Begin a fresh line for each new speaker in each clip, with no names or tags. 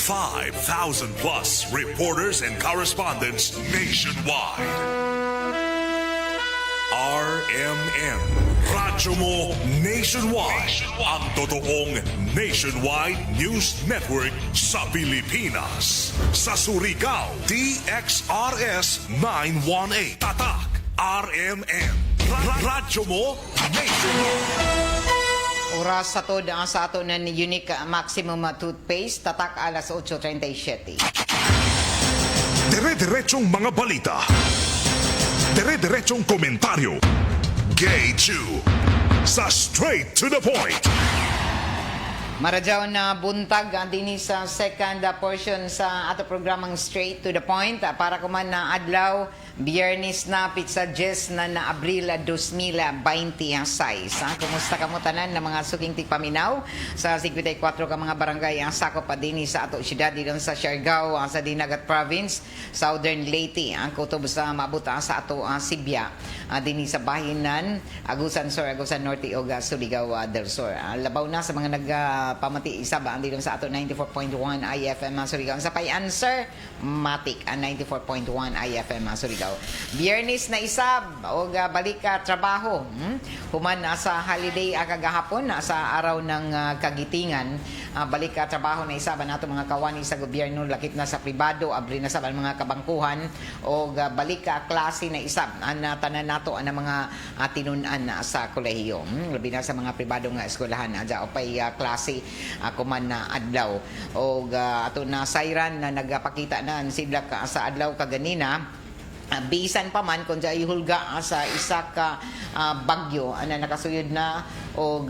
5,000 plus reporters and correspondents nationwide. RMN, Radyo Mo Nationwide. Ang totoong nationwide news network sa Pilipinas. Sa Surigao, DXRS 918. Tatak, RMN. Radyo Mo Nationwide.
Oras sa to sa ato na Unique Maximum Toothpaste, tatak alas 8:37.
Dire-diretsong mga balita. Dire-diretsong komentaryo. Gay Chu. Sa straight to the point.
Maradyaw na buntag din sa second portion sa ato programang Straight to the Point. Para kuman na adlaw, Biyernes na pizza Jess na Abril 2026. Kumusta ka mo tanan na mga suking tigpaminaw sa 54 ka mga barangay ang sakop pa din sa ato siyudad dito sa Siargao, sa Dinagat Province, Southern Leyte. Ang kutob sa maabot sa ato Sibya, din sa Bahinan, Agusan Sur, Agusan Norte o Surigao del Sur. Labaw na sa mga pamati isa ba dito sa ato 94.1 IFM Surigao. Sa pay-answer, Matic 94.1 IFM Surigao. Biyernes na isab o balik ka trabaho. Human sa holiday kagahapon sa araw ng kagitingan, balik ka trabaho na isab nato mga kawani sa gobyerno, lakip na sa pribado, abri na sa mga kabangkuhan o balik ka klase na isab tanan nato ang mga tinunan sa kolehiyo. Labi na sa mga pribado nga eskwelahan adya o pay klase kuman na adlaw o ato na sayran na nagpakita na sila sa adlaw kaganina. Bisan pa man kung dyan ihulga sa isa ka bagyo na nakasuyod na o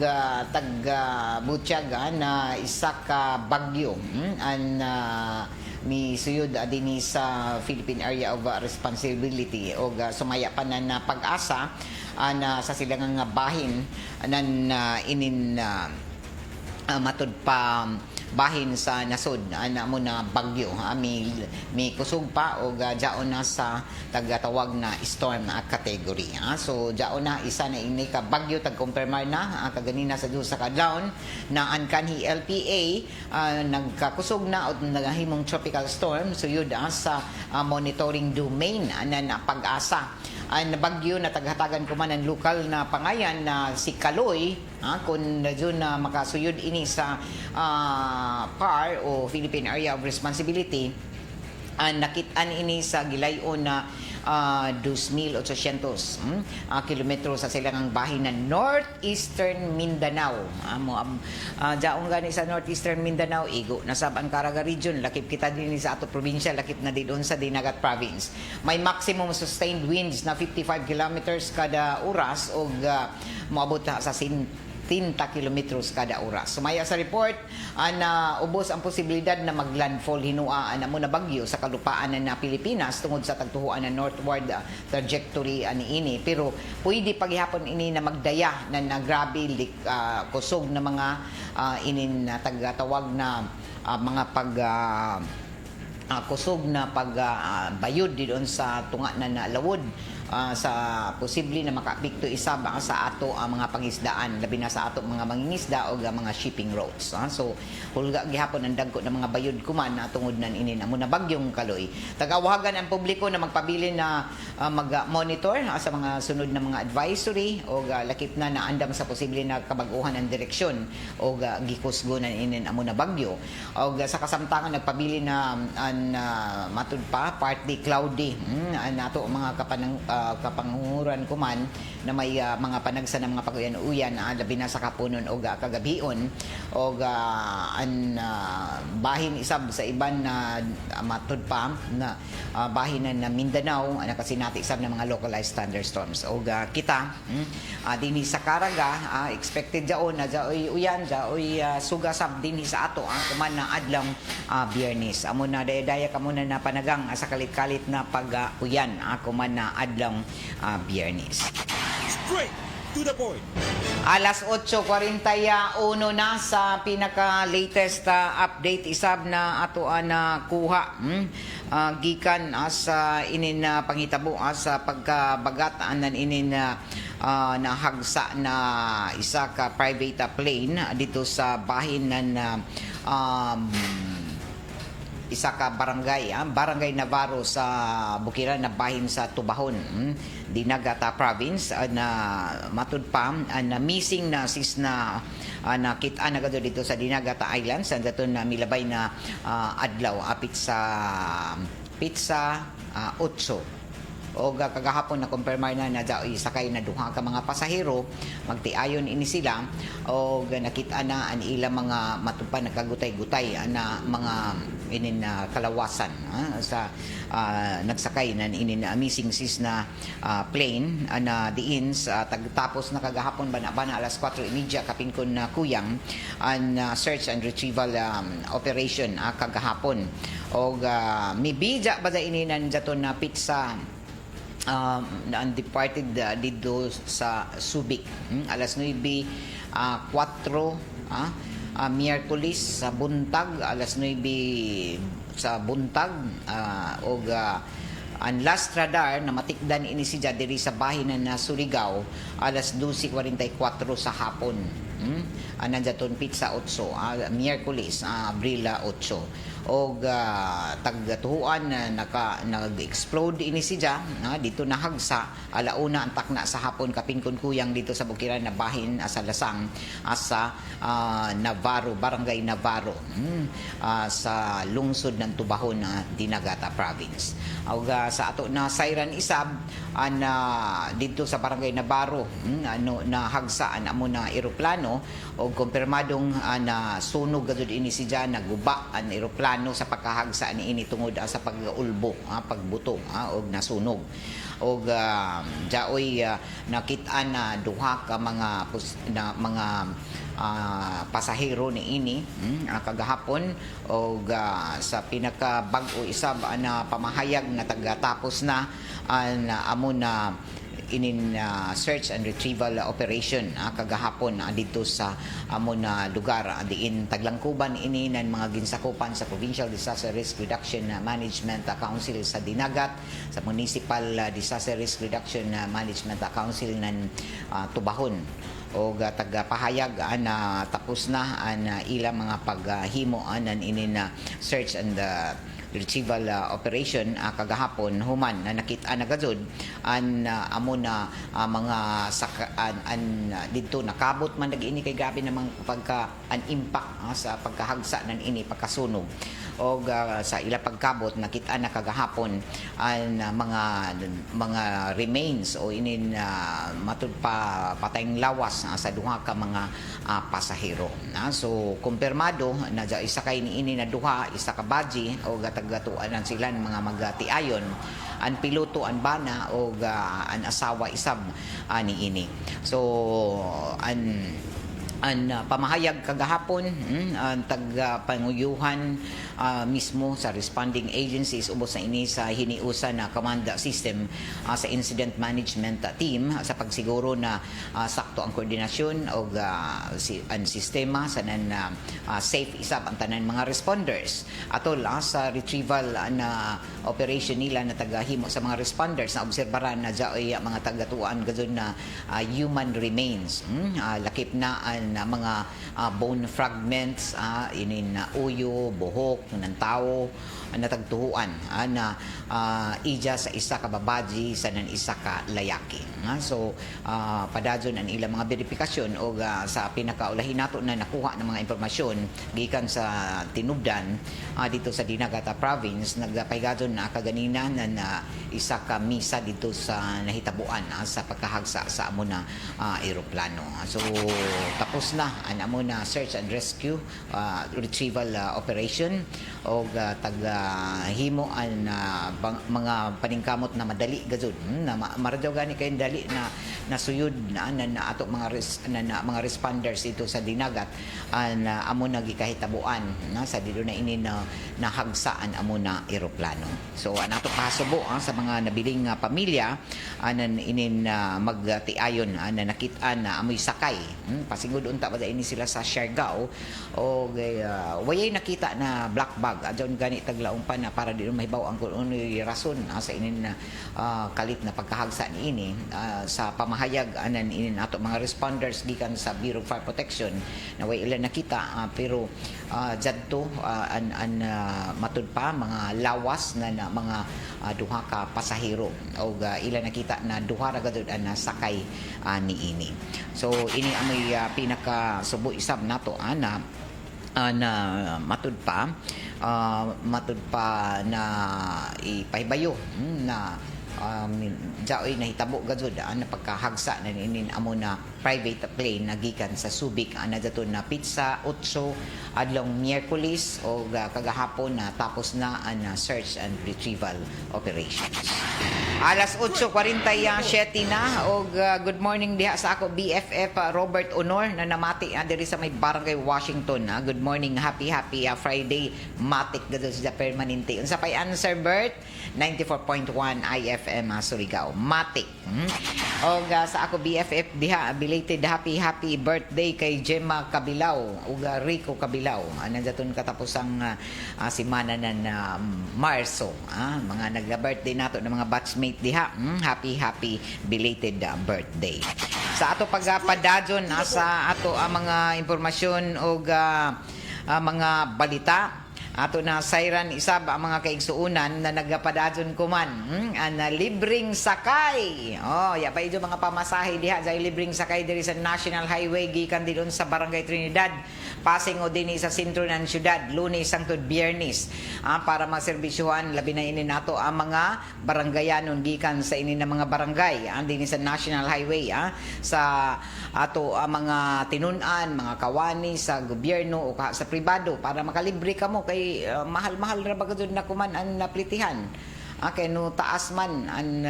tag-Butyaga na isa ka bagyo mi suyod din sa Philippine Area of Responsibility o sumaya pa na pag-asa na sa silangang bahin na inin matud pa bahin sa nasod na mo na bagyo may kusog pa o jaon na sa tagatawag na storm category. So jaon na isa na ini ka bagyo tag-confirmar na kaganina sa dusa ka kadlawon na ang kanhi LPA nagkakusog na o nagahimong tropical storm suyod sa monitoring domain na pag-asa. Ang bagyo na taghatagan ko man ang lokal na pangayan na si Kaloy, kung dyan na makasuyod ini sa PAR o Philippine Area of Responsibility, nakitaan ini sa gilayon na 2,800 kilometro sa silangang bahin ng Northeastern Mindanao. Diyaong gani sa Northeastern Mindanao, igo nasab ang Caraga Region, lakip kita din sa ato probinsya, lakip na din sa Dinagat Province. May maximum sustained winds na 55 kilometers kada oras o moabot sa 30 kilometros kada oras. Sumaya sa report, ubos ang posibilidad na maglandfall hinua na muna bagyo sa kalupaan na Pilipinas tungod sa tagtuhuan na northward trajectory ini. Pero pwede paghihapon ini na magdaya na grabe kusog na mga inin tagatawag na mga kusog na pagbayod doon sa tunga na lawod sa posible na makapikto isa ba sa ato ang mga pangisdaan, labi na sa ato mga mangingisda o mga shipping routes. So hulga gihapon ang dagko ng mga bayod kuman na tungod nan ini na muna bagyong Kaloy. Tagawagan ang publiko na magpabili na mag-monitor sa mga sunod na mga advisory o lakip na naandam sa posible na kabaguhan ng direksyon o gikusgonan ini na muna bagyo. O sa kasamtangan nagpabili na matud pa partly cloudy nato mga kapanguran kuman na may mga panagsa ng mga paguyan-uyan labi na sa kapunon o kagabion o bahin isab sa iban na matud pa na bahin na Mindanao nakasinati isab ng mga localized thunderstorms o kita dinhi sa Caraga expected jaon na jaoy uyan jaoy sugasab dinhi sa ato kuman na adlaw Biyernes amo na daya ka muna na panagang sa kalit-kalit na pag-uyan kuman na adlaw Biyernes.
Straight to the point.
Alas 8:41 na sa pinaka-latest update isab na ato na kuha gikan sa inin pangitabo sa pagkabagat anan inin nahagsa na isa ka private plane dito sa bahin ng isa ka barangay, Barangay Navarro sa Bukidnon na bahin sa Tubahon, Dinagata Province, na matud pa na missing na sis na nakita na gado dito sa Dinagata Islands, and daton na milabay na adlaw apit sa Pizza 8. O kagahapon na kumpirmar na sakay na duha ka mga pasahero, magtiayon ini sila, o nakita na ang ilang mga matupan nagkagutay-gutay na mga inin kalawasan sa nagsakay na inin missing sis na plane na diin sa tapos na kagahapon bana alas 4:30 kapinkon na kuyang an search and retrieval operation kagahapon. O mibidya ba ini nandiyaton na pizza na undeparted dito sa Subic, alas 9:04 Miyerkules sa buntag, alas 9 sa buntag, ang last radar na matikdan ini si diri sa bahinan na Surigao alas 12:44 sa hapon. Nandiyaton Pizza 8, Miyerkules, Abril 8. Og tagtuhuan nag-explode ini siya dito nahagsa alauna ang takna sa hapon kapinkon kuyang dito sa Bukidnon na bahin sa Lasang sa Navarro, Barangay Navarro, sa lungsod ng Tubahon, Dinagata Province. Og sa ato na siren isab dito sa Barangay Navarro, nahagsaan amo na eroplano, og kumpirmadong na sunog gud ini siya, naguba ang eroplano sa pagkahagsa ni ini tungod sa pag-ulbo, pagbuto, og nasunog. Og jaoy nakita na duha ka mga pasahero ni ini kagahapon, og sa pinaka bag-o isab na pamahayag na tagatapos na amo na inin search and retrieval operation kagahapon dito sa amo na lugar diin taglangkuban ini nan mga ginsakupan sa Provincial Disaster Risk Reduction Management Council sa Dinagat, sa Municipal Disaster Risk Reduction Management Council ng Tubahon. O tagapahayag na tapos na ang ilang mga paghimo anan inin search and retrieval operation kagahapon human na nakita na gazud an amo na mga dito nakabot man nag-ini kay gabi namang pagka an impact sa pagkahagsa nan ini pagkasunog. O sa ila pagkabot nakita na kagahapon ang mga remains o inin matud pa patayng lawas sa duha ka mga pasahero. So kumpirmado na isakay ni ini na duha, isa ka baji o taggatuanan sila ng mga magtiayon, ang piloto ang bana o ang asawa isab ni ini. So ang pamahayag kagahapon ang tagapanguyuhan mismo sa responding agencies ubos na ini sa hiniusa na command system sa incident management team sa pagsiguro na sakto ang koordinasyon o ang sistema sa safe isab ang tanan mga responders atol sa retrieval na operation nila na tagahimo sa mga responders na obserbaran na jaoy mga tagatuan gazon na human remains, lakip na ang mga bone fragments, inin uyo, buhok ng tao natagtuhuan na ija sa isa ka babaji sa nan isa ka layaki. So padadyon ang ilang mga verifikasyon o sa pinakaulahin nato na nakuha ng mga impormasyon gikan sa tinubdan dito sa Dinagata Province, nagpahigadon na kaganina na isa ka misa dito sa nahitabuan sa pagkahagsa sa amo na eroplano. So tapos na ang amo na search and rescue retrieval operation o himo ang mga paningkamot na madali gazud na maradyaw gani kay dali na nasuyod na ato mga responders dito sa Dinagat na amo na gikahitabuan sa dito na ini na nahagsaan amo na eroplano. So nato pasubo sa mga nabiling pamilya anan inin magtiayon na nakit-an na amoy sakay pasingod unta ba ini sila sa Siargao o wayay nakita na black bag adyon gani taglaong pa na para di mahibaw ang kung uno'y rason sa inin kalit na pagkahagsa ni ini sa pamahayag anan inin ato mga responders gikan sa Bureau of Fire Protection na way ilan nakita pero jadto matud pa mga lawas na mga duha ka pasahero o ila nakita na duha ra gud na sakay niini. So ini amoy pinaka subo isab nato na matud pa na ipahibayo na jaoy nahitabo gazud na pagkahagsa na inin amo na private plane nagikan sa Subic na daton na pizza 8 adlong Miyerkules o kagahapon na tapos na ang search and retrieval operations. Alas 8:47 na og good morning diha sa ako BFF Robert Honor na namati diri sa may Barangay Washington. Good morning, happy Friday. Matik gadto sa permanente. Unsa pay answer Bert? 94.1 IFM Surigao. Matik. Og sa ako BFF diha belated happy birthday kay Gemma Kabilao ug Rico Kabilao. Nandaton katapos ang semana ng Marso. Mga nagla-birthday nato ng mga batchmate diha. Happy belated birthday. Sa ato pagpadadyon sa ato mga impormasyon og mga balita ato na sayran isab ang mga kaigsuunan na nagapadadyon kuman na libreng sakay. Ya pa idyo mga pamasahe diha sa libreng sakay diri sa National Highway gikan didon sa Barangay Trinidad passing o dinhi sa sentro ng syudad Lunes hangtod Biyernes para maserbisyuhan labi na ini nato ang mga baranggayanon gikan sa ini na mga barangay dinhi sa National Highway sa ato mga tinun-an mga kawani sa gobyerno o sa pribado para makalibre kamo kay mahal-mahal ra ba gud na kuman ang naplitihan. Kay no taas man ang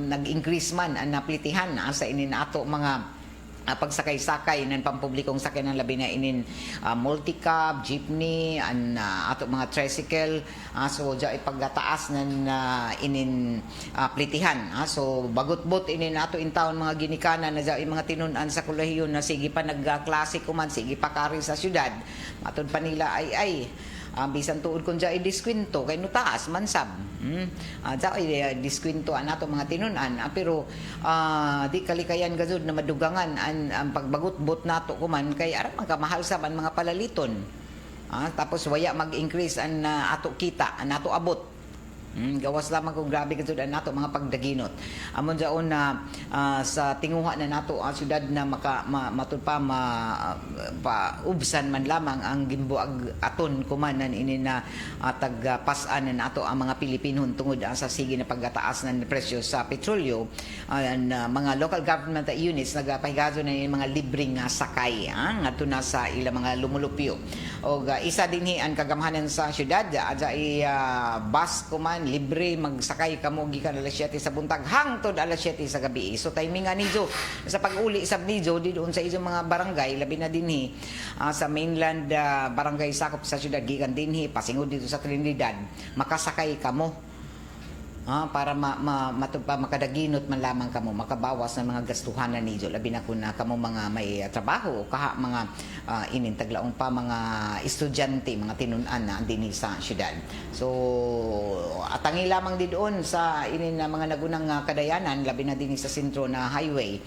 nag-increase man ang naplitihan sa inin ato mga pagsakay-sakay ng pampublikong sakay ng labi na inin multicab, jeepney, ato mga tricycle. So dya ipagataas ng inin plitihan. So bagot-bot inin ato in town mga ginikanan na dya mga tinunan sa kolehiyon na sige pa nagklase kuman, sige pa kari sa syudad. Matod pa nila ay bisan tuod kun dya i-diskwento kay no taas man sab. Dya i-diskwento nato mga tinunan pero di kalikayan gazud na madugangan ang pagbagot-bot nato kuman kay aram man kamahal sab ang mga palaliton. Tapos waya mag-increase ang ato kita, ang ato abot. Gawas lamang kung grabe gazud ang nato mga pagdaginot. Amon jaon na sa tinguha na nato ang syudad na matud pa paubsan man lamang ang gimbuag aton kumanan ini na tagpasan na nato ang mga Pilipino tungod sa sige na pagtaas ng presyo sa petrolyo. Mga local government units nagapahigazo na yung mga libreng sakay ngadto na sa ilang mga lumulupyo. Og isa dinhi ang kagamhanan sa syudad bus kuman libre magsakay kamo gikan alas 7 sa buntag hangtod alas 7 sa gabi. So timingan nijo sa pag-uli sab nijo didoon sa inyong mga barangay labi na dinhi sa mainland barangay sakop sa syudad gikan dinhi pasingod dito sa Trinidad makasakay kamo para makadaginot man lamang kamo makabawas ng mga gastuhanan nijo labi na kun kamo mga may trabaho o kaha mga inintaglaong pa mga estudyante mga tinun-an na dinhi sa syudad. So atangi lamang didoon sa inin na mga nagunang kadayanan labi na dinhi sa sentro na highway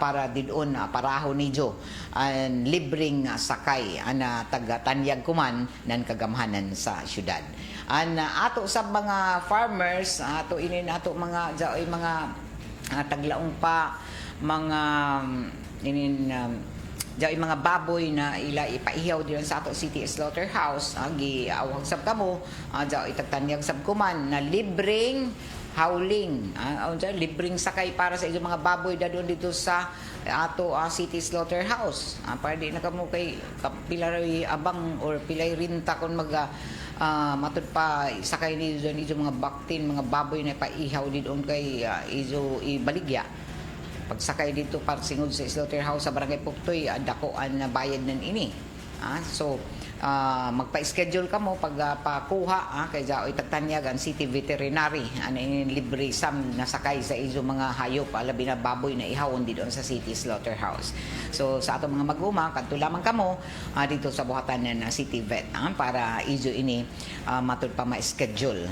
para didoon paraho nijo ang libreng sakay na taga-tanyag kuman nan kagamhanan sa syudad. Ato sa mga farmers ato inin ato mga jaoy mga taglaong pa mga inin jaoy mga baboy na ila ipaihaw diyan sa ato city slaughterhouse gi awang sab kamo jaoy tagtanyag sab kuman na libreng howling libreng sakay para sa inyong mga baboy dadon dito sa ato city slaughterhouse para di na kamo kay pilay abang or pilay rinta kon matud pa sakay ni ijo mga baktin mga baboy na paihaw didon kay ijo ibaligya pagsakay dito para singod sa slaughterhouse sa Barangay Puktoy dakoan na bayad nan ini. So magpa-schedule ka mo pagpakuha kay jaoy tagtanyagan city veterinary libre sam nasakay sa izo mga hayop labi na baboy na ihawon dito sa city slaughterhouse. So sa ato mga mag-uma kadto lamang kamo dito sa buhatan ng city vet para izo ini matud pa ma-schedule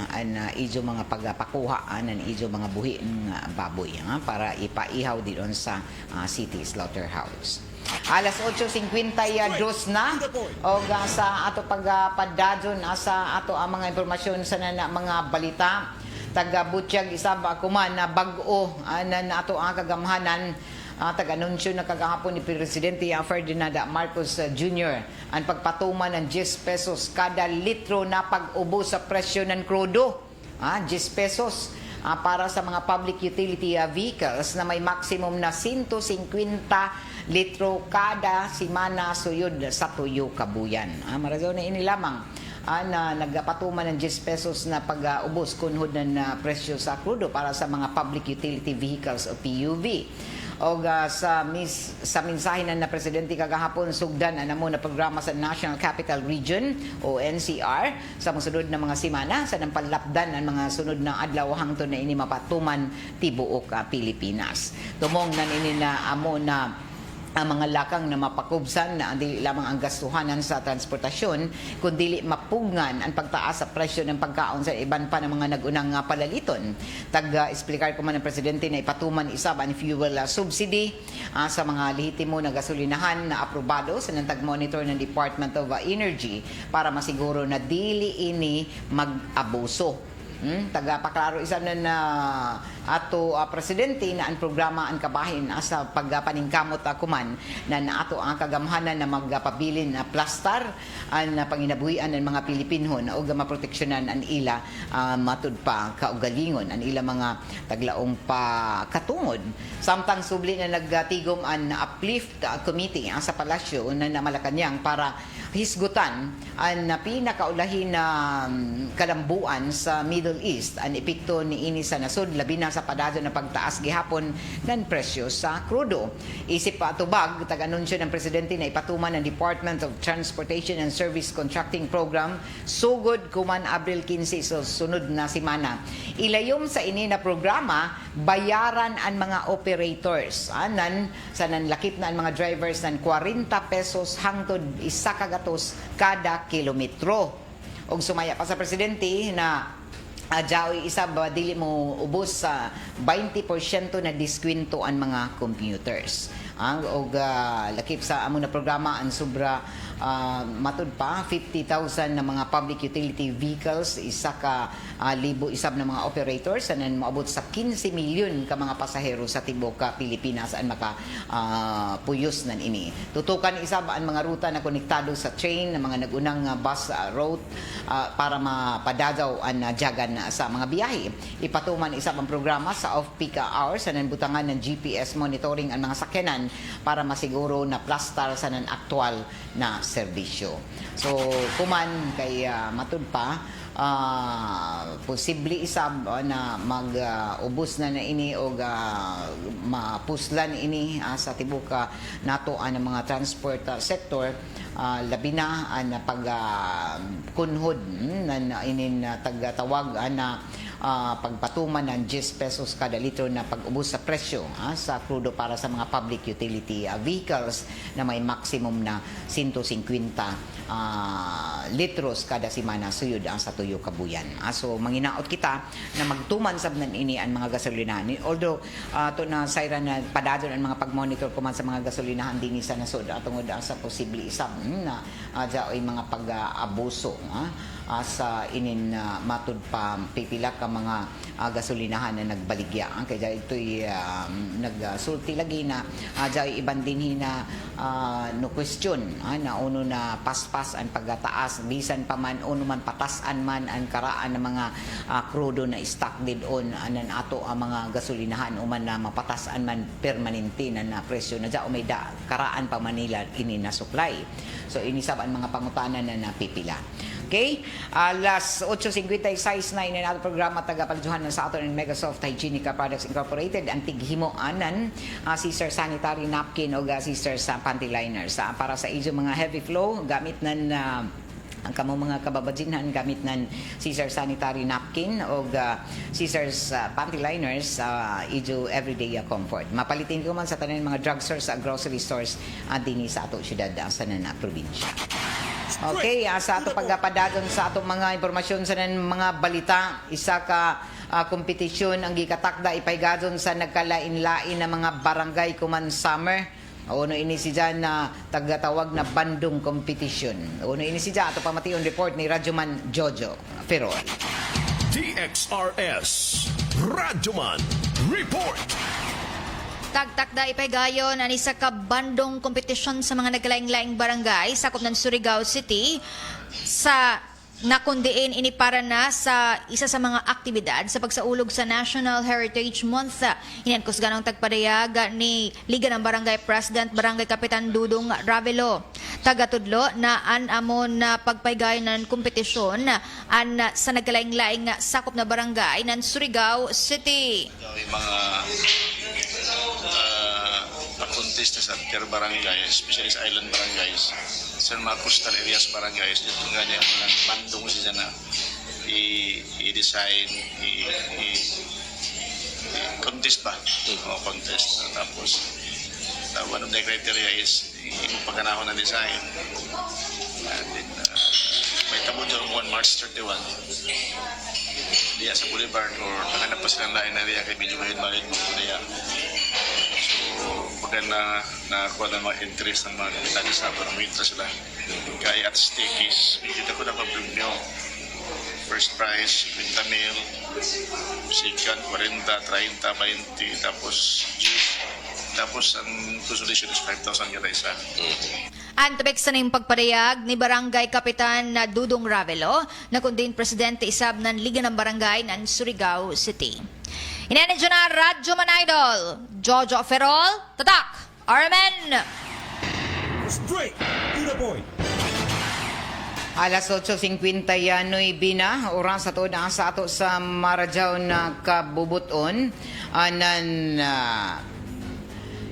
izo mga pagpakuha izo mga buhi ng baboy para ipaihaw dito sa city slaughterhouse. Alas 8:52 na o sa ato pagpadadyon sa ato ang mga impormasyon sa mga balita. Taga-Butyag isab ako man na bag-o na ato ang kagamhanan. Tag-anunsyo na kagahapon ni Presidente Ferdinand Marcos Jr. ang pagpatuman ng 10 pesos kada litro na pag-ubo sa presyo ng krudo. 10 pesos para sa mga public utility vehicles na may maximum na 150 litro kada simana suyod sa tuyo kabuyan. Marazon na ini lamang na nagpatuman ng 10 pesos na pag-ubos kunhod ng presyo sa krudo para sa mga public utility vehicles o PUV. O sa mensahe na Presidente kagahapon, sugdan na na programa sa National Capital Region o NCR sa mga sunod na mga simana sa nampalapdan ang mga sunod na adlaw hangtod na ini mapatuman tibuok Pilipinas. Tumong na ini na amo na ang mga lakang na mapakubsan na hindi lamang ang gastuhanan sa transportasyon kundi mapugngan ang pagtaas sa presyo ng pagkaon sa iban pa ng mga nagunang palaliton. Tag-explicar ko man ng Presidente na ipatuman isab ang fuel subsidy sa mga lehitimo na gasolinahan na aprobado sa nantag-monitor ng Department of Energy para masiguro na dili ini mag-abuso. Tagapaklaro isa na ato Presidente na ang programa ang kabahin sa pagpaningkamot kuman na ato ang kagamhanan na magpabilin na plastar ang panginabuhian ng mga Pilipinhon o maproteksyonan ang ila matud pa kaugalingon ang ila mga taglaong pa katungod. Samtang subli na nagtigom ang uplift committee sa palasyo na Malacañang para hisgutan ang pinakaulahin na kalambuan sa Middle East ang epekto ni ini sa nasod labi na sa padado na pagtaas gihapon ng presyo sa krudo. Isip pa atubag tag-anunsyo ng Presidente na ipatuman ng Department of Transportation and Service Contracting Program sugod kuman Abril 15 so sunod na simana. Ilayom sa ini na programa bayaran ang mga operators sa nanlakip na ang mga drivers ng 40 pesos hangtod 1 kagatos kada kilometro. Og sumaya pa sa Presidente na Jaoy isab dili mo ubos sa 20% na diskwento ang mga computers. Og lakip sa amo na programa ang sobra matud pa 50,000 na mga public utility vehicles, isa ka libo isab na mga operators anan maabot sa 15 milyon ka mga pasahero sa tibuok Pilipinas ang maka puyos nan ini. Tutukan isab ang mga ruta na konektado sa train na mga nagunang bus route para mapadagaw ang jagan sa mga biyahe. Ipatuman isab ang programa sa off-peak hours anan butangan ng GPS monitoring ang mga sakyanan para masiguro na plastar sa nan aktual na serbisyo. So, kuman kay matud pa, posible isab na mag-ubos na ini o mapuslan ini sa tibuok nato ang mga transport sector labi na ang pagkunhod na inin tagatawag na pagpatuman ng 10 pesos kada litro na pag-ubos sa presyo sa krudo para sa mga public utility vehicles na may maximum na 150 litros kada simana suyod sa tuyo kabuyan. So manginaot kita na magtuman sabnan ini ang mga gasolinahan. Although to na sayra na padadon ang mga pag-monitor kuman sa mga gasolinahan dinhi sa nasod tungod sa posible isab na ay mga pag-abuso sa inin matud pa pipila ka mga gasolinahan na nagbaligya. Kaya ito'y nagsulti lagi na ay iban din na no question na uno na paspas ang pagtaas bisan pa man uno man patasan man ang karaan ng mga krudo na stock did on anan ato ang mga gasolinahan uman na mapatasan man permanente na presyo na may karaan pa Manila ini na supply. So inisab ang mga pangutanan na napipila. Okay? Alas 8:56 na in ang programa tagapaljuhan sa ato ng Megasoft Hygienica Products Incorporated ang tighimoanan Sister Sanitary Napkin o Sister Panty Liners para sa ijo mga heavy flow gamit nan ang kamo mga kababadjinhan gamit ng Caesar Sanitary Napkin o Caesar's Panty Liners ijo everyday comfort. Mapalitin ko man sa tanan mga drugstores sa grocery stores dinhi sa ato syudad sa nana probinsya. Okay, sa ato pagpadadon sa ato mga impormasyon sa mga balita, isa ka kompetisyon ang gikatakda ipaygadon sa nagkalain-lain na mga barangay kuman summer Uno ini si Jan na tagatawag na bandong competition. Uno ini si Jan ato pamation report ni Radyoman Jojo Ferrol.
DXRS Radyoman Report.
Tagtakda ipaygayon ani sa kabandong kompetisyon sa mga naglaing-laing barangay sakop ng Surigao City sa nakundiin ini para na sa isa sa mga aktibidad sa pagsaulog sa National Heritage Month. Inan kusganong tagpadayag ni Liga ng Barangay President Barangay Kapitan Dudong Ravelo. Tagatudlo na anamon na pagpaygayon ng kompetisyon sa naglaing-laing sakop na barangay ng Surigao City.
Yung mga contest sa tier barangay, especially sa island barangays, sa mga coastal areas barangays, dito nga niya mga bandong siya na i-design, i-contest ba? O contest. Tapos, one of the criteria is yung pagkanahon na design. And then, may tabo dyan 1 March 31. Diya sa Boulevard or nakanap pa silang lain na diya kay Medyo Mahid diya. Pagka nakakuha ng mga interest ng mga kapitali sa parang may interest sila. Kaya at stake is, kita ko na pa-premium. First prize, 50 mil. Second, 40, 30, 20. Tapos, juice. Tapos, ang consolation is 5,000 kada isa.
Antubek sa ning pagpadayag ni Barangay Kapitan na Dudong Ravelo na kundin Presidente Isab ng Liga ng Barangay ng Surigao City. Inanadyo na Radyoman Idol, Jojo Ferrol, Tatak, Armen.
Straight to the point.
Alas 8:50 yanoy bina oras ato na sa ato sa Marajaw na kabubuton anan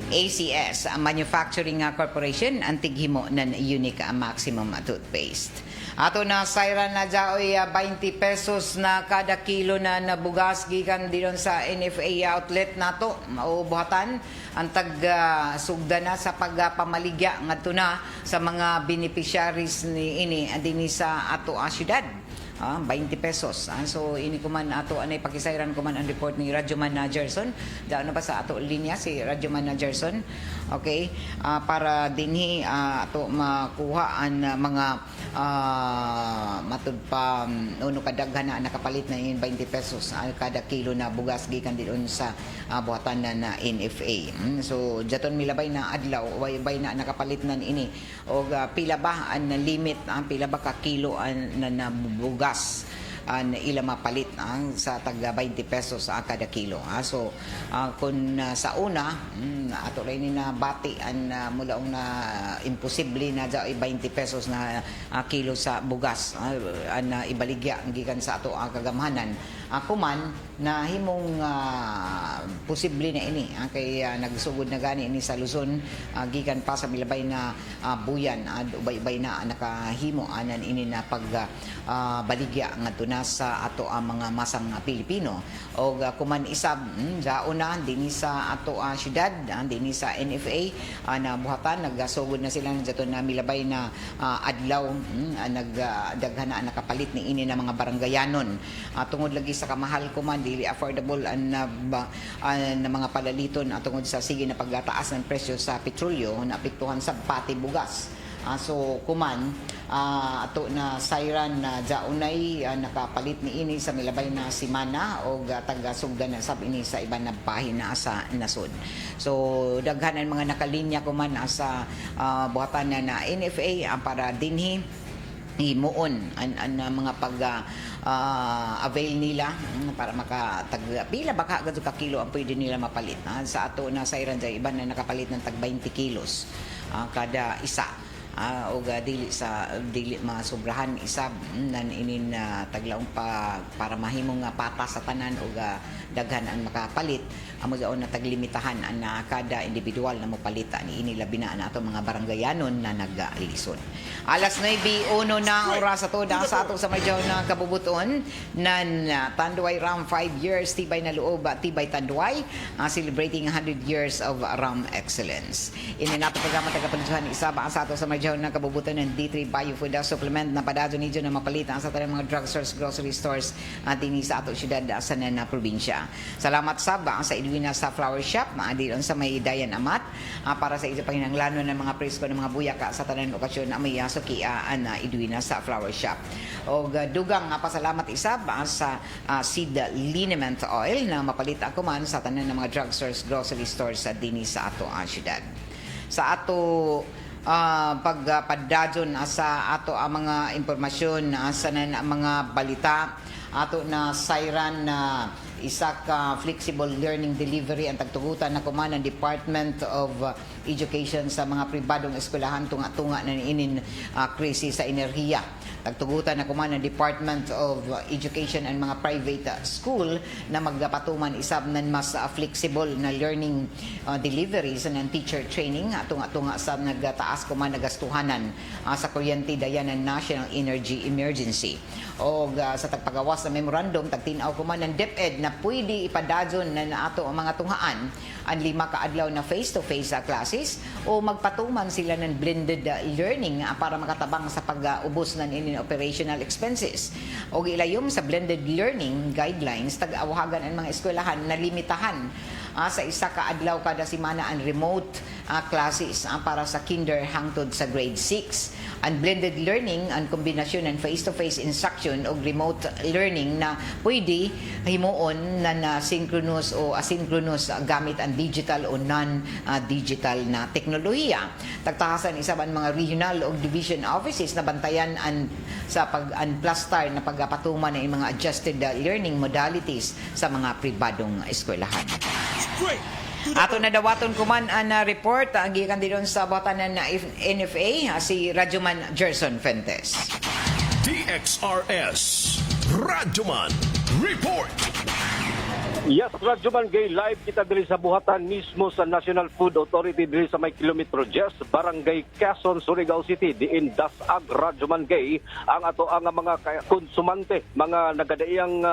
ACS Manufacturing Corporation ang tighimo ng Unique Maximum Toothpaste. Ato na sayran na jaoy 20 pesos na kada kilo na nabugas gikan dilon sa NFA outlet nato maubuhatan ang tag sugda na sa pagpamaligya ngadto na sa mga beneficiaries ni ini dinhi sa ato syudad. 20 pesos. So ini ko man ato anay pakisayran ko man ang report ni Radyoman Gerson. Daano pa sa ato linya si Radyoman Gerson. Okay? Para dinhi ato makuha ang mga matud pa uno kadaghan na nakapalit na in 20 pesos kada kilo na bugas gikan dilon sa buhatan na NFA. So jaton milabay na adlaw way na nakapalit na ini og pila ba ang limit pila ba ka kilo na bugas an ila mapalit sa taga 20 pesos kada kilo. So kung sa una ato ray ni na bati an mula na imposible na ja 20 pesos na kilo sa bugas an ibaligya gikan sa ato ang kagamhanan. Ako man na himong posible na ini kay nagsugod na gani ini sa Luzon gikan pa sa milabay na buyan ubay-ubay na nakahimo anan ini na pag baligya ngadto na sa ato ang mga masang Pilipino og kuman isab jauna dinhi sa ato syudad dinhi sa NFA na buhatan nagasugod na sila jaton na milabay na adlaw nagdaghan na nakapalit ni ini na mga baranggayanon tungod lagi sa kamahal kuman dili affordable na mga palaliton tungod sa sige na pagtaas ng presyo sa petrolyo naapektuhan sa pati bugas. So kuman ato na sayran na jaunay nakapalit ni ini sa milabay na simana o taga-sugdan na sab ini sa iban na bahin na sa nasod. So daghan ang mga nakalinya kuman sa buhatan na NFA para dinhi himuon ang mga avail nila para makatag pila baka gadto ka kilo ang pwede nila mapalit sa ato na sayran jay iban na nakapalit ng tag 20 kilos kada isa o dili masubrahan isab nan inin taglaong para mahimong patas sa tanan o daghan ang makapalit amo daon na taglimitahan ang kada individual na mopalita ni ini labi na ato mga baranggayanon na naglison. Alas 9:01 na oras ato sa ato sa Marjaw na kabubuton nan Tanduay Ram 5 years tibay na loob tibay Tanduay celebrating 100 years of Ram excellence. Ini nato programa tagapagduhan isa ba sa ato sa Marjaw dyan na kabubutan ng D3 Biofood Supplement na padado nito na mapalitan sa tanang mga drugstores, grocery stores at din sa ato syudad sa na probinsya. Salamat Saba sa Edwina sa Flower Shop, maadilon sa may Dayan Amat para sa isa panginanglano ng mga presko ng mga buyaka sa tanang okasyon na may sukiaan na Edwina sa Flower Shop. O dugang pasalamat isab sa seed liniment oil na mapalita ko man sa tanan ng mga drugstores, grocery stores sa din sa ato syudad. Sa ato pagpadadyon sa ato ang mga impormasyon sa mga balita ato na sayran na isa ka flexible learning delivery ang tagtugutan na kuman ng Department of Education sa mga pribadong eskwelahan tunga-tunga na inin krisis sa enerhiya. Tagtugutan na kuman ng Department of Education and mga private school na magpatuman isab ng mas flexible na learning deliveries ng teacher training tunga-tunga sa nagtaas kuman nagastuhanan sa kuryente dayan ng National Energy Emergency. O sa tagpagawas sa memorandum tagtinaw kuman ng DepEd na pwede ipadadyon na ato ang mga tunghaan ang 5 ka adlaw na face-to-face classes o magpatuman sila ng blended learning para makatabang sa pag-ubos ng operational expenses. O ilayom sa blended learning guidelines tag-awahagan ang mga eskwelahan na limitahan sa isa ka adlaw kada semana ang remote classes para sa kinder hangtod sa grade 6. Ang blended learning ang kombinasyon ng face-to-face instruction o remote learning na pwede himuon na synchronous o asynchronous gamit ang digital o non-digital na teknolohiya. Tagtahasan isa man mga regional o division offices na bantayan sa pag-unplastar na pagpatuman ng mga adjusted learning modalities sa mga pribadong eskwelahan. Ato na dawaton kuman ang report ang gikan din sa batanan na NFA si Radyoman Gerson Fentes.
DXRS Radyoman Report.
Yes, Radyoman Gay, live kita diri sa buhatan mismo sa National Food Authority diri sa may kilometro 10, Barangay Quezon, Surigao City. Diin dasag Radyoman Gay ang ato ang mga konsumante, mga nagadaiyang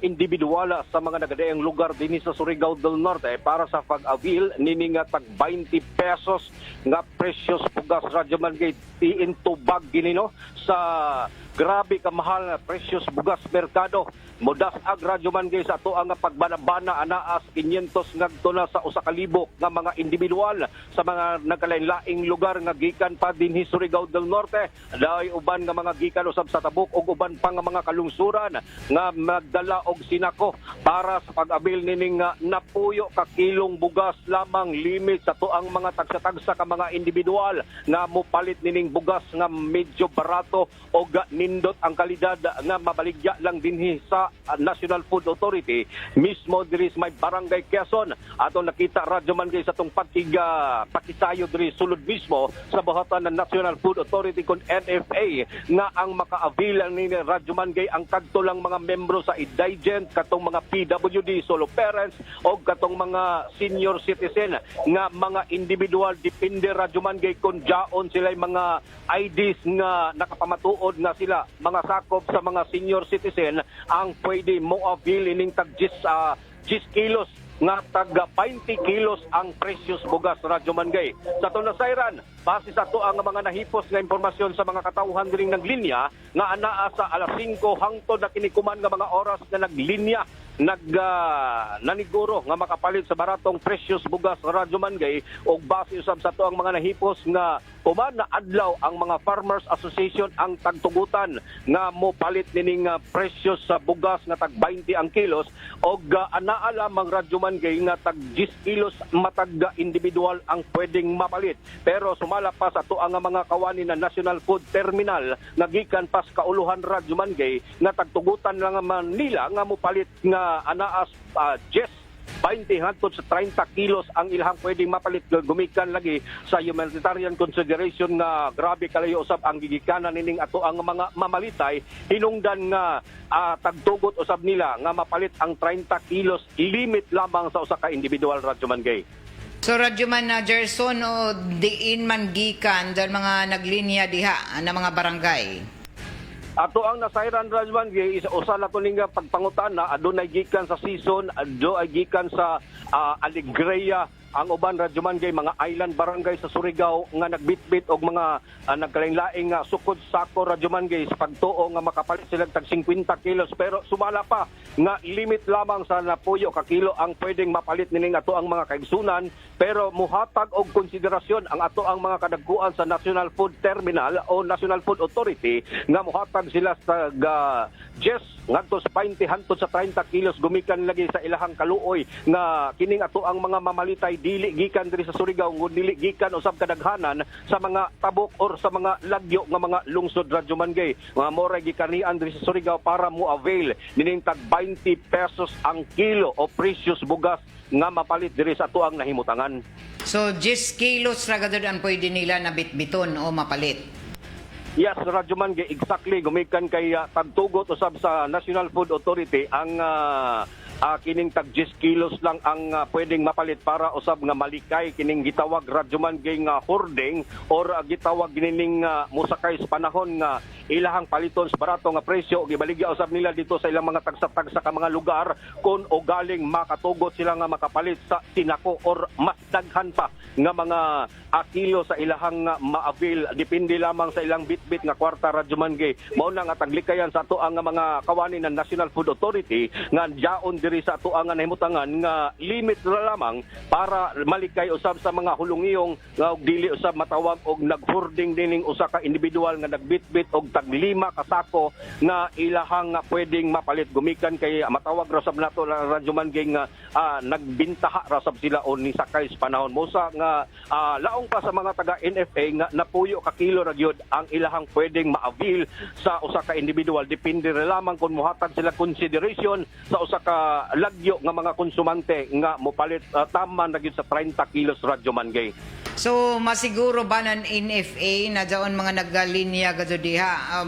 individuala sa mga nagadaiyang lugar dinhi sa Surigao del Norte para sa pag-avail nini nga tag 20 pesos nga precious bugas Radyoman Gay diin tubag ginino sa grabe ka mahal na precious bugas merkado. Modas ag Radyoman Gay sa ato ang pagbanabana anaas 500 ngadto na sa 1,000 nga mga individual sa mga nagkalain-laing lugar nga gikan pa dinhi Surigao del Norte. Daay uban nga mga gikan usab sa Tabuk ug uban pa nga mga kalungsuran nga magdala og sinako para sa pag-abil nining napuyo ka kilong bugas lamang limit sa tuang mga tagsa-tagsa ka mga individual nga mopalit nining bugas nga medyo barato o nindot ang kalidad nga mabaligya lang dinhi sa National Food Authority mismo diri sa may Barangay Quezon. Ato nakita Radyoman Gay sa tong pakisayo diri sulod mismo sa buhatan ng National Food Authority kon NFA nga ang maka-avail ni Radyoman Gay ang kadto lang mga membro sa indigent, katong mga PWD, solo parents o katong mga senior citizen nga mga individual depende Radyoman Gay kung jaon sila mga IDs nga nakapamatuod nga sila mga sakop sa mga senior citizen ang pwede mo avail ining tag 10 kilos nga tag 20 kilos ang precious bugas Radyoman Gay. Sa tunasayran, base sa to ang mga nahipos nga impormasyon sa mga katawhan diring naglinya nga anaa sa alas 5 hangtod na kinikuman nga mga oras na naglinya naniguro nga makapalit sa baratong precious bugas Radyoman Gay og base usab sa to ang mga nahipos nga kuman na adlaw ang mga Farmers Association ang tagtugutan nga mo palit nining precious sa bugas nga tag 20 ang kilos og anaa lamang Radyoman Gay nga tag 10 kilos matag individual ang pwedeng mapalit. Pero sumala pa sa to ang mga kawani na National Food Terminal nga gikan pas kauluhan Radyoman Gay nga tagtugutan lang man nila nga mo palit nga anaas 20 hangtod sa 30 kilos ang ilahang pwedeng mapalit gumikan lagi sa humanitarian consideration nga grabe kalayo usab ang gigikanan nining ato ang mga mamalitay hinungdan nga tagtugot usab nila nga mapalit ang 30 kilos limit lamang sa usa ka individual Radyoman Gay.
So Radyoman Gerson o diin man gikan dahil mga naglinya diha na mga barangay.
Ato ang nasayran Radyoman Gay isa usa na to ning pagpangutan na adunay gikan sa season, adunay gikan sa Alegria ang uban radyo man gay mga island barangay sa Surigao nga nagbitbit og mga nagkalain-laing sukod sako radyo man gay sa pagtuo nga makapalit sila tag 50 kilos pero sumala pa nga limit lamang sa napuyo ka kilo ang pwedeng mapalit nining ato ang mga kaigsunan pero muhatag og konsiderasyon ang ato ang mga kadagkuan sa National Food Terminal o National Food Authority nga muhatag sila sa ngadto sa 20 hangtod sa 30 kilos gumikan lagi sa ilahang kaluoy nga kining ato ang mga mamalitay dili gikan diri sa Surigao ngun dili gikan usab kadaghanan sa mga tabok or sa mga lagyo nga mga lungsod radyo man gay mga moray gikanian diri sa Surigao para mo avail nining tag 20 pesos ang kilo o precious bugas nga mapalit diri sa ato ang nahimutangan.
So 10 kilos ra gud ang pwede nila na bitbiton o mapalit.
Yes, radyo man gay exactly gumikan kay tagtugot usab sa National Food Authority ang kining tag 10 kilos lang ang pwedeng mapalit para usab nga malikay kining gitawag radyo man gay nga hoarding or gitawag gining musakay sa panahon nga ilahang paliton sa barato nga presyo ug ibaligya usab nila dito sa ilang mga tagsa-tagsa ka mga lugar kun o galing makatugot sila nga makapalit sa tinako or mas daghan pa nga mga kilo sa ilahang ma-avail depende lamang sa ilang bitbit nga kwarta radyo man gay mao na nga taglikayan sa ato ang mga kawani ng National Food Authority nga jaon diri sa ato ang nahimutangan nga limit na lamang para malikay usab sa mga hulungiyong nga dili usab matawag og nag-hoarding dining usa ka individual nga nagbitbit og tag 5 kasako nga ilahang pwedeng mapalit gumikan kay matawag ra sab nato radyo man gay nga nagbintaha ra sab sila o ni sakay sa panahon mosa nga laong pa sa mga taga NFA nga napuyo ka kilo ra gyud ang ilahang pwedeng ma-avail sa usa ka individual depende ra lamang kung muhatag sila consideration sa usa ka lagyo nga mga konsumante nga mopalit taman ra gyud sa 30 kilos radyo man gay.
So masiguro ba ng NFA na daon mga naggalinya gado diha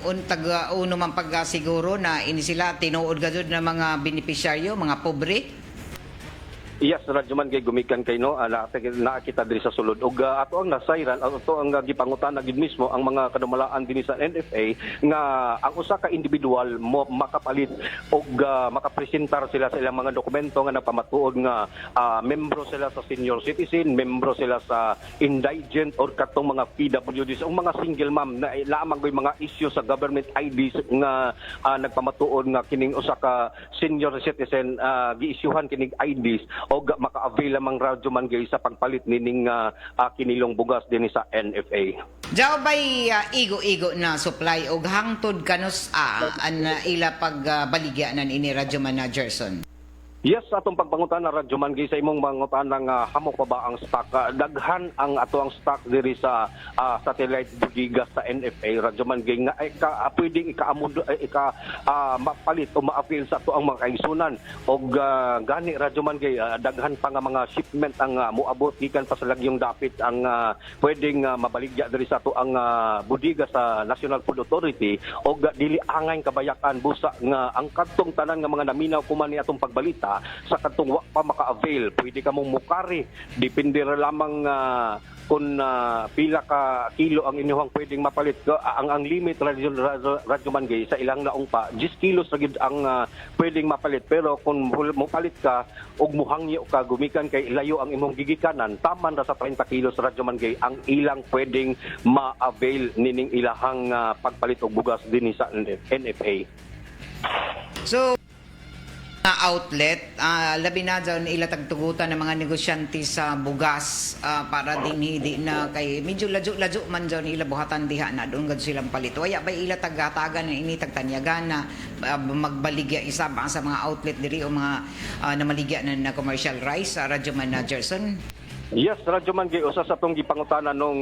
untag uno man pagsiguro na ini sila tinuod gado na mga benepisyaryo mga pobre?
Yes, radyo man kay gumikan kay no nakita diri sa sulod ug ato ang nasayran ato ang gipangutan gid mismo ang mga kadumalaan dinhi sa NFA nga ang usa ka individual mo makapalit og makapresentar sila sa ilang mga dokumento nga nagpamatuod nga membro sila sa senior citizen, membro sila sa indigent or katong mga PWDs o mga single mom na lamang koy mga issue sa government IDs nga nagpamatuod nga kining usa ka senior citizen gi-issuehan kining IDs o maka-avail lamang radyo man gay sa pagpalit nining kinilong bugas din sa NFA.
Diyaw ba'y igo-igo na supply o hangtod kanos an ila pagbaligya nan ini radyo man na Gerson?
Yes, atong pagpangutan na radyo man sa imong pangutan ng hamok pa ba ang stock. Daghan ang ato ang stock diri sa satellite budigas sa NFA radyo man nga pwedeng ikaamod mapalit o ma-avail sa ato ang mga kaigsunan og gani radyo man daghan pa nga mga shipment ang moabot gikan pa sa lagyong dapit ang pwedeng mabaligya diri sa ato ang budigas sa National Food Authority og dili angay kabayakan busa nga ang kadtong tanan nga mga naminaw kuman ni atong pagbalita sa katong wa pa maka-avail pwede ka mong mukari depende ra lamang kung pila ka kilo ang inyong pwedeng mapalit ang limit radyo man gay sa ilang laong pa 10 kilos ra gid ang pwedeng mapalit pero kung mopalit ka og muhangyo ka gumikan kay ilayo ang imong gigikanan taman ra sa 30 kilos radyo man gay ang ilang pwedeng ma-avail nining ilahang pagpalit og bugas dinhi sa NFA.
So outlet, labi na dyan ilatagtugutan ng mga negosyante sa bugas para din hindi na kay medyo ladyo man dyan ilabuhatan diha na doon gad silang palit. Waya ba ilatagatagan na initag tanyagan na magbaligya isa ba sa mga outlet diri o mga namaligya na commercial rice sa Radyo Man na Gerson?
Yes, radyo man gay usa sa tong gipangutanan nung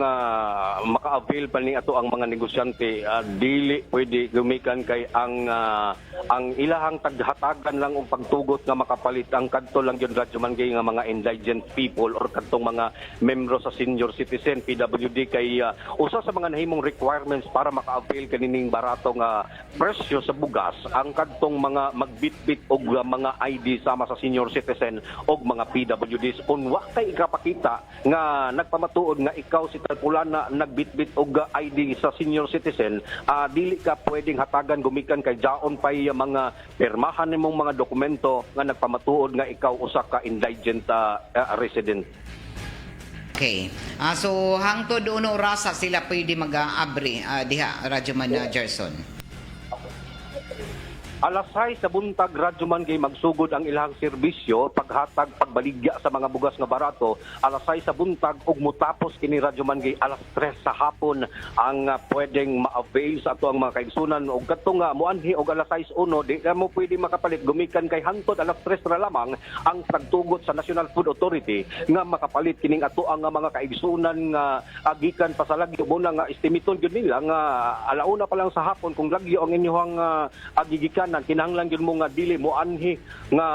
maka-avail pa ni ato ang mga negosyante dili pwede gumikan kay ang ilahang taghatagan lang og pagtugot nga makapalit ang kadto lang gyud radyo man gay nga mga indigent people or kadtong mga membro sa senior citizen PWD kay usa sa mga nahimong requirements para maka-avail kanining barato nga presyo sa bugas ang kadtong mga magbitbit og mga ID sama sa senior citizen og mga PWDs kun wa kay ikapakita balita nga nagpamatuod nga ikaw si Talpulana nagbitbit og ID sa senior citizen, dili ka pwedeng hatagan gumikan kay jaon pay mga pirmahan nimong mga dokumento nga nagpamatuod nga ikaw usa ka indigent resident.
Okay. So hangtod uno rasa sila pwede mag-abri diha Radyoman Gerson.
Alas 6 sa buntag, Radyoman gay magsugod ang ilang serbisyo paghatag pagbaligya sa mga bugas nga barato. Alas 6 sa buntag ug mutapos kini Radyoman gay alas 3 sa hapon ang pwedeng ma-avail sa ato ang mga kaigsunan ug kadto nga muanhi og alas 6:01 di ka mo pwede makapalit gumikan kay hantod alas 3 ra lamang ang pagtugot sa National Food Authority nga makapalit kining ato ang mga kaigsunan nga agikan pa sa lagyo muna nga estimiton gyud nila nga alauna pa lang sa hapon kung lagyo ang inyong agigikan kinahanglan gyud mo nga dili mo anhi nga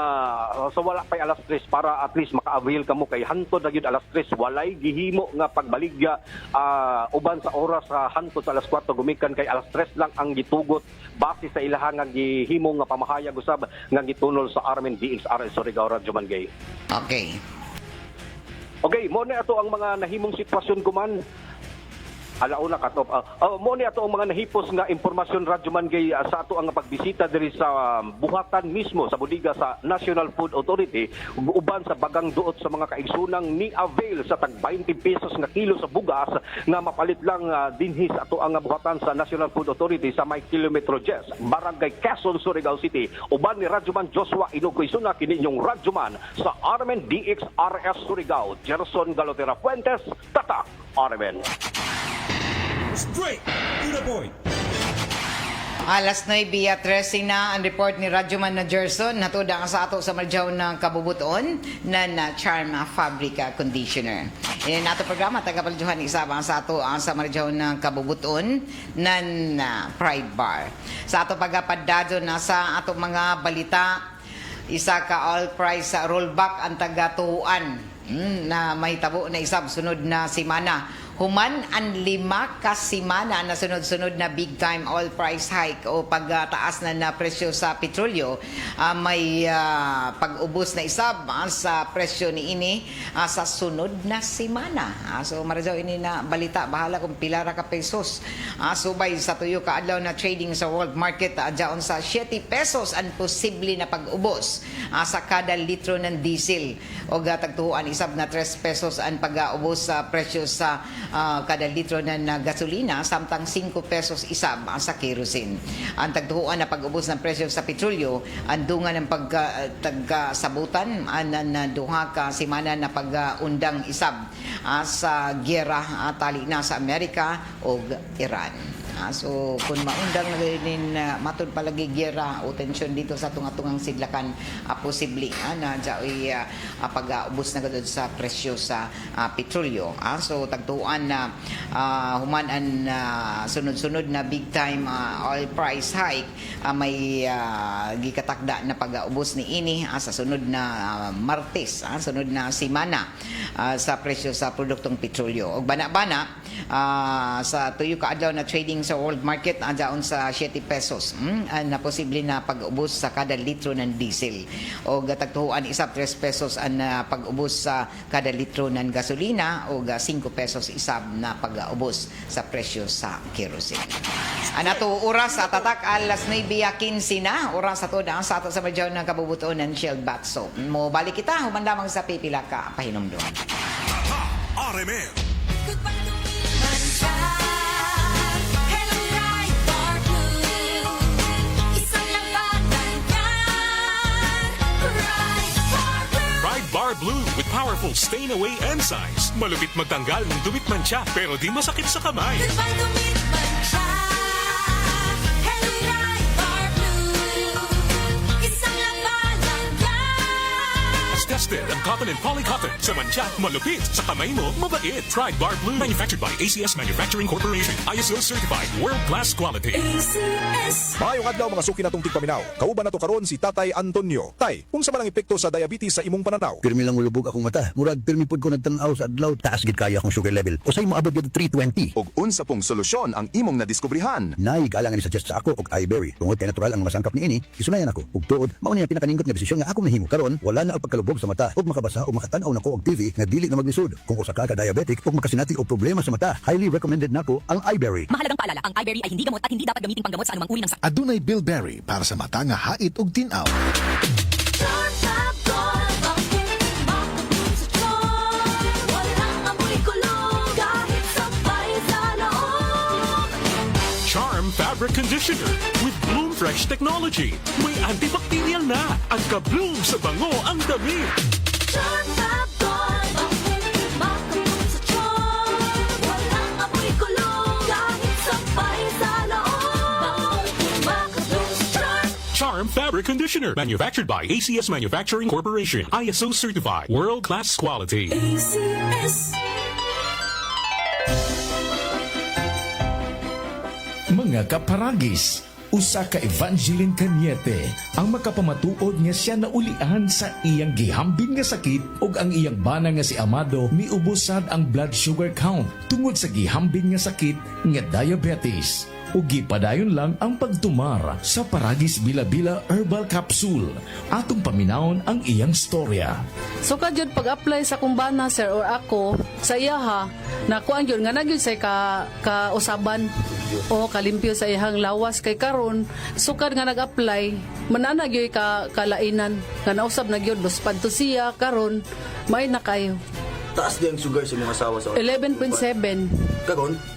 sa wala pay alas 3 para at least maka-avail kamo kay hantod na gyud alas 3 walay gihimo nga pagbaligya uban sa oras sa hantod sa alas 4 gumikan kay alas 3 lang ang gitugot base sa ilahang nga gihimo nga pamahayag usab nga gitunol sa Armen DXRS Surigao Radyoman gay.
Okay.
Okay, mo na ato ang mga nahimong sitwasyon kuman. Alauna katop. Mo ni ato ang mga nahipos nga impormasyon Radyoman gay sa ato ang pagbisita diri sa buhatan mismo sa bodega sa National Food Authority uban sa bagang duot sa mga kaigsunang ni avail sa tag 20 pesos nga kilo sa bugas nga mapalit lang dinhi sa ato ang buhatan sa National Food Authority sa may kilometro 10 Barangay Quezon, Surigao City. Uban ni Radyoman Joshua Inukoy Suna kini inyong Radyoman sa Armen DXRS Surigao. Gerson Galotera Fuentes, Tatak Armen.
Straight to the point.
Alas 9:13 na ang report ni Radyoman Gerson natuda sa ato sa Marjaw ng Kabubuton na Charm Fabrica Conditioner. In ato programa tagapaljuhan isabang sa ato ang sa Marjaw ng Kabubuton na Pride Bar. Sa ato pagapadado na sa ato mga balita isa ka all price rollback ang tagatuan na mahitabo na isab sunod na simana. Human ang 5 ka simana na sunod-sunod na big time oil price hike o pagtaas na presyo sa petrolyo, may pag-ubos na isab sa presyo ni ini sa sunod na simana. So marajaw ini na balita bahala kung pila ra ka pesos. Subay sa tuyo ka adlaw na trading sa world market dayon sa 7 pesos ang posible na pag-ubos sa kada litro ng diesel o tagtuan isab na 3 pesos ang pag-ubos sa presyo sa kada litro ng gasolina samtang 5 pesos isab sa kerosene. Ang tagtuan na pag-ubos ng presyo sa petrolyo andungan ng pagsabutan na duha ka semana na pag-undang isab sa giyera tali na sa Amerika o Iran. So kung maundang na matod palagi giyera o tensyon dito sa tunga-tungang sidlakan, posible na dyaoy pag-ubos na gadod sa presyo sa petrolyo. So tagtuan na human ang sunod-sunod na big time oil price hike, may gikatakda na pag-ubos ni ini sa sunod na Martes, sunod na simana sa presyo sa produktong petrolyo. Og bana-bana sa tuyo ka adlaw na trading sa world market dayon sa 7 pesos na posible na pag-ubos sa kada litro ng diesel o tagtuan isab 3 pesos ang pag-ubos sa kada litro ng gasolina o 5 pesos isab na pag-ubos sa presyo sa kerosene. Anato oras sa tatak alas 9:15 na oras sa to sa ato sa Marjaw ng Kabubuton ng Shield Bath Soap. Mo balik kita human lamang sa pipila ka pahinumdum.
RMN.
Bar Blue with powerful stain-away enzymes. Malupit magtanggal ng dumit mancha pero di masakit sa kamay.
Goodbye dumit mancha. Hello Right Bar Blue. Isang labanan yan.
As tested ang cotton and polycotton sa mancha, malupit sa kamay mo, mabait. Pride Bar Blue, manufactured by ACS Manufacturing Corporation. ISO certified, world-class quality.
ACS.
Maayong adlaw mga suki natong tigpaminaw. Kauban nato karon si Tatay Antonio. Tay, unsa man ang epekto sa diabetes sa imong pananaw?
Pirmi lang ulubog akong mata. Murag pirmi pod ko nagtan-aw sa adlaw, taas gid kaya akong sugar level. Usay mo abot gid 320.
Og unsa pong solusyon ang imong nadiskubrihan?
Nay galang ni suggest sa ako og iBerry. Tungod kay natural ang masangkap niini, gisunayan ako. Ug tuod, mao ni ang pinakaningot nga desisyon nga ako nahimo. Karon wala na og pagkalubog sa mata mata ug makabasa o makatan-aw nako og TV nga dili na maglisod. Kung usa ka diabetic ug makasinati og problema sa mata, highly recommended nako ang iBerry.
Mahalagang paalala, ang iBerry ay hindi gamot at hindi dapat gamitin panggamot sa anumang uri ng sakit.
Adunay Bilberry para sa mata nga hait ug tinaw.
Charm Fabric Conditioner with Bloom Fresh Technology. May antibacterial na at ka-bloom sa bango ang damit. Charm Fabric Conditioner. Manufactured by ACS Manufacturing Corporation. ISO certified. World-class quality.
Mga kaparagis, usa ka Evangeline Cañete ang makapamatuod nga siya naulian sa iyang gihambin nga sakit ug ang iyang bana nga si Amado miubusad ang blood sugar count tungod sa gihambin nga sakit nga diabetes. Ug gipadayon lang ang pagtumar sa Paragis Bila-Bila Herbal Capsule. Atong paminawon ang iyang storya.
So kadyod pag-apply sa kumbana sir or ako sa iya ha, nakuan yun nga nagyod sa kausaban o kalimpyo sa iyang lawas kay karon sukad nga nag-apply manana gyud kalainan nga nausab na gyud luspad to siya karon may na kayo.
Taas din ang sugar sa mga asawa sa
11.7.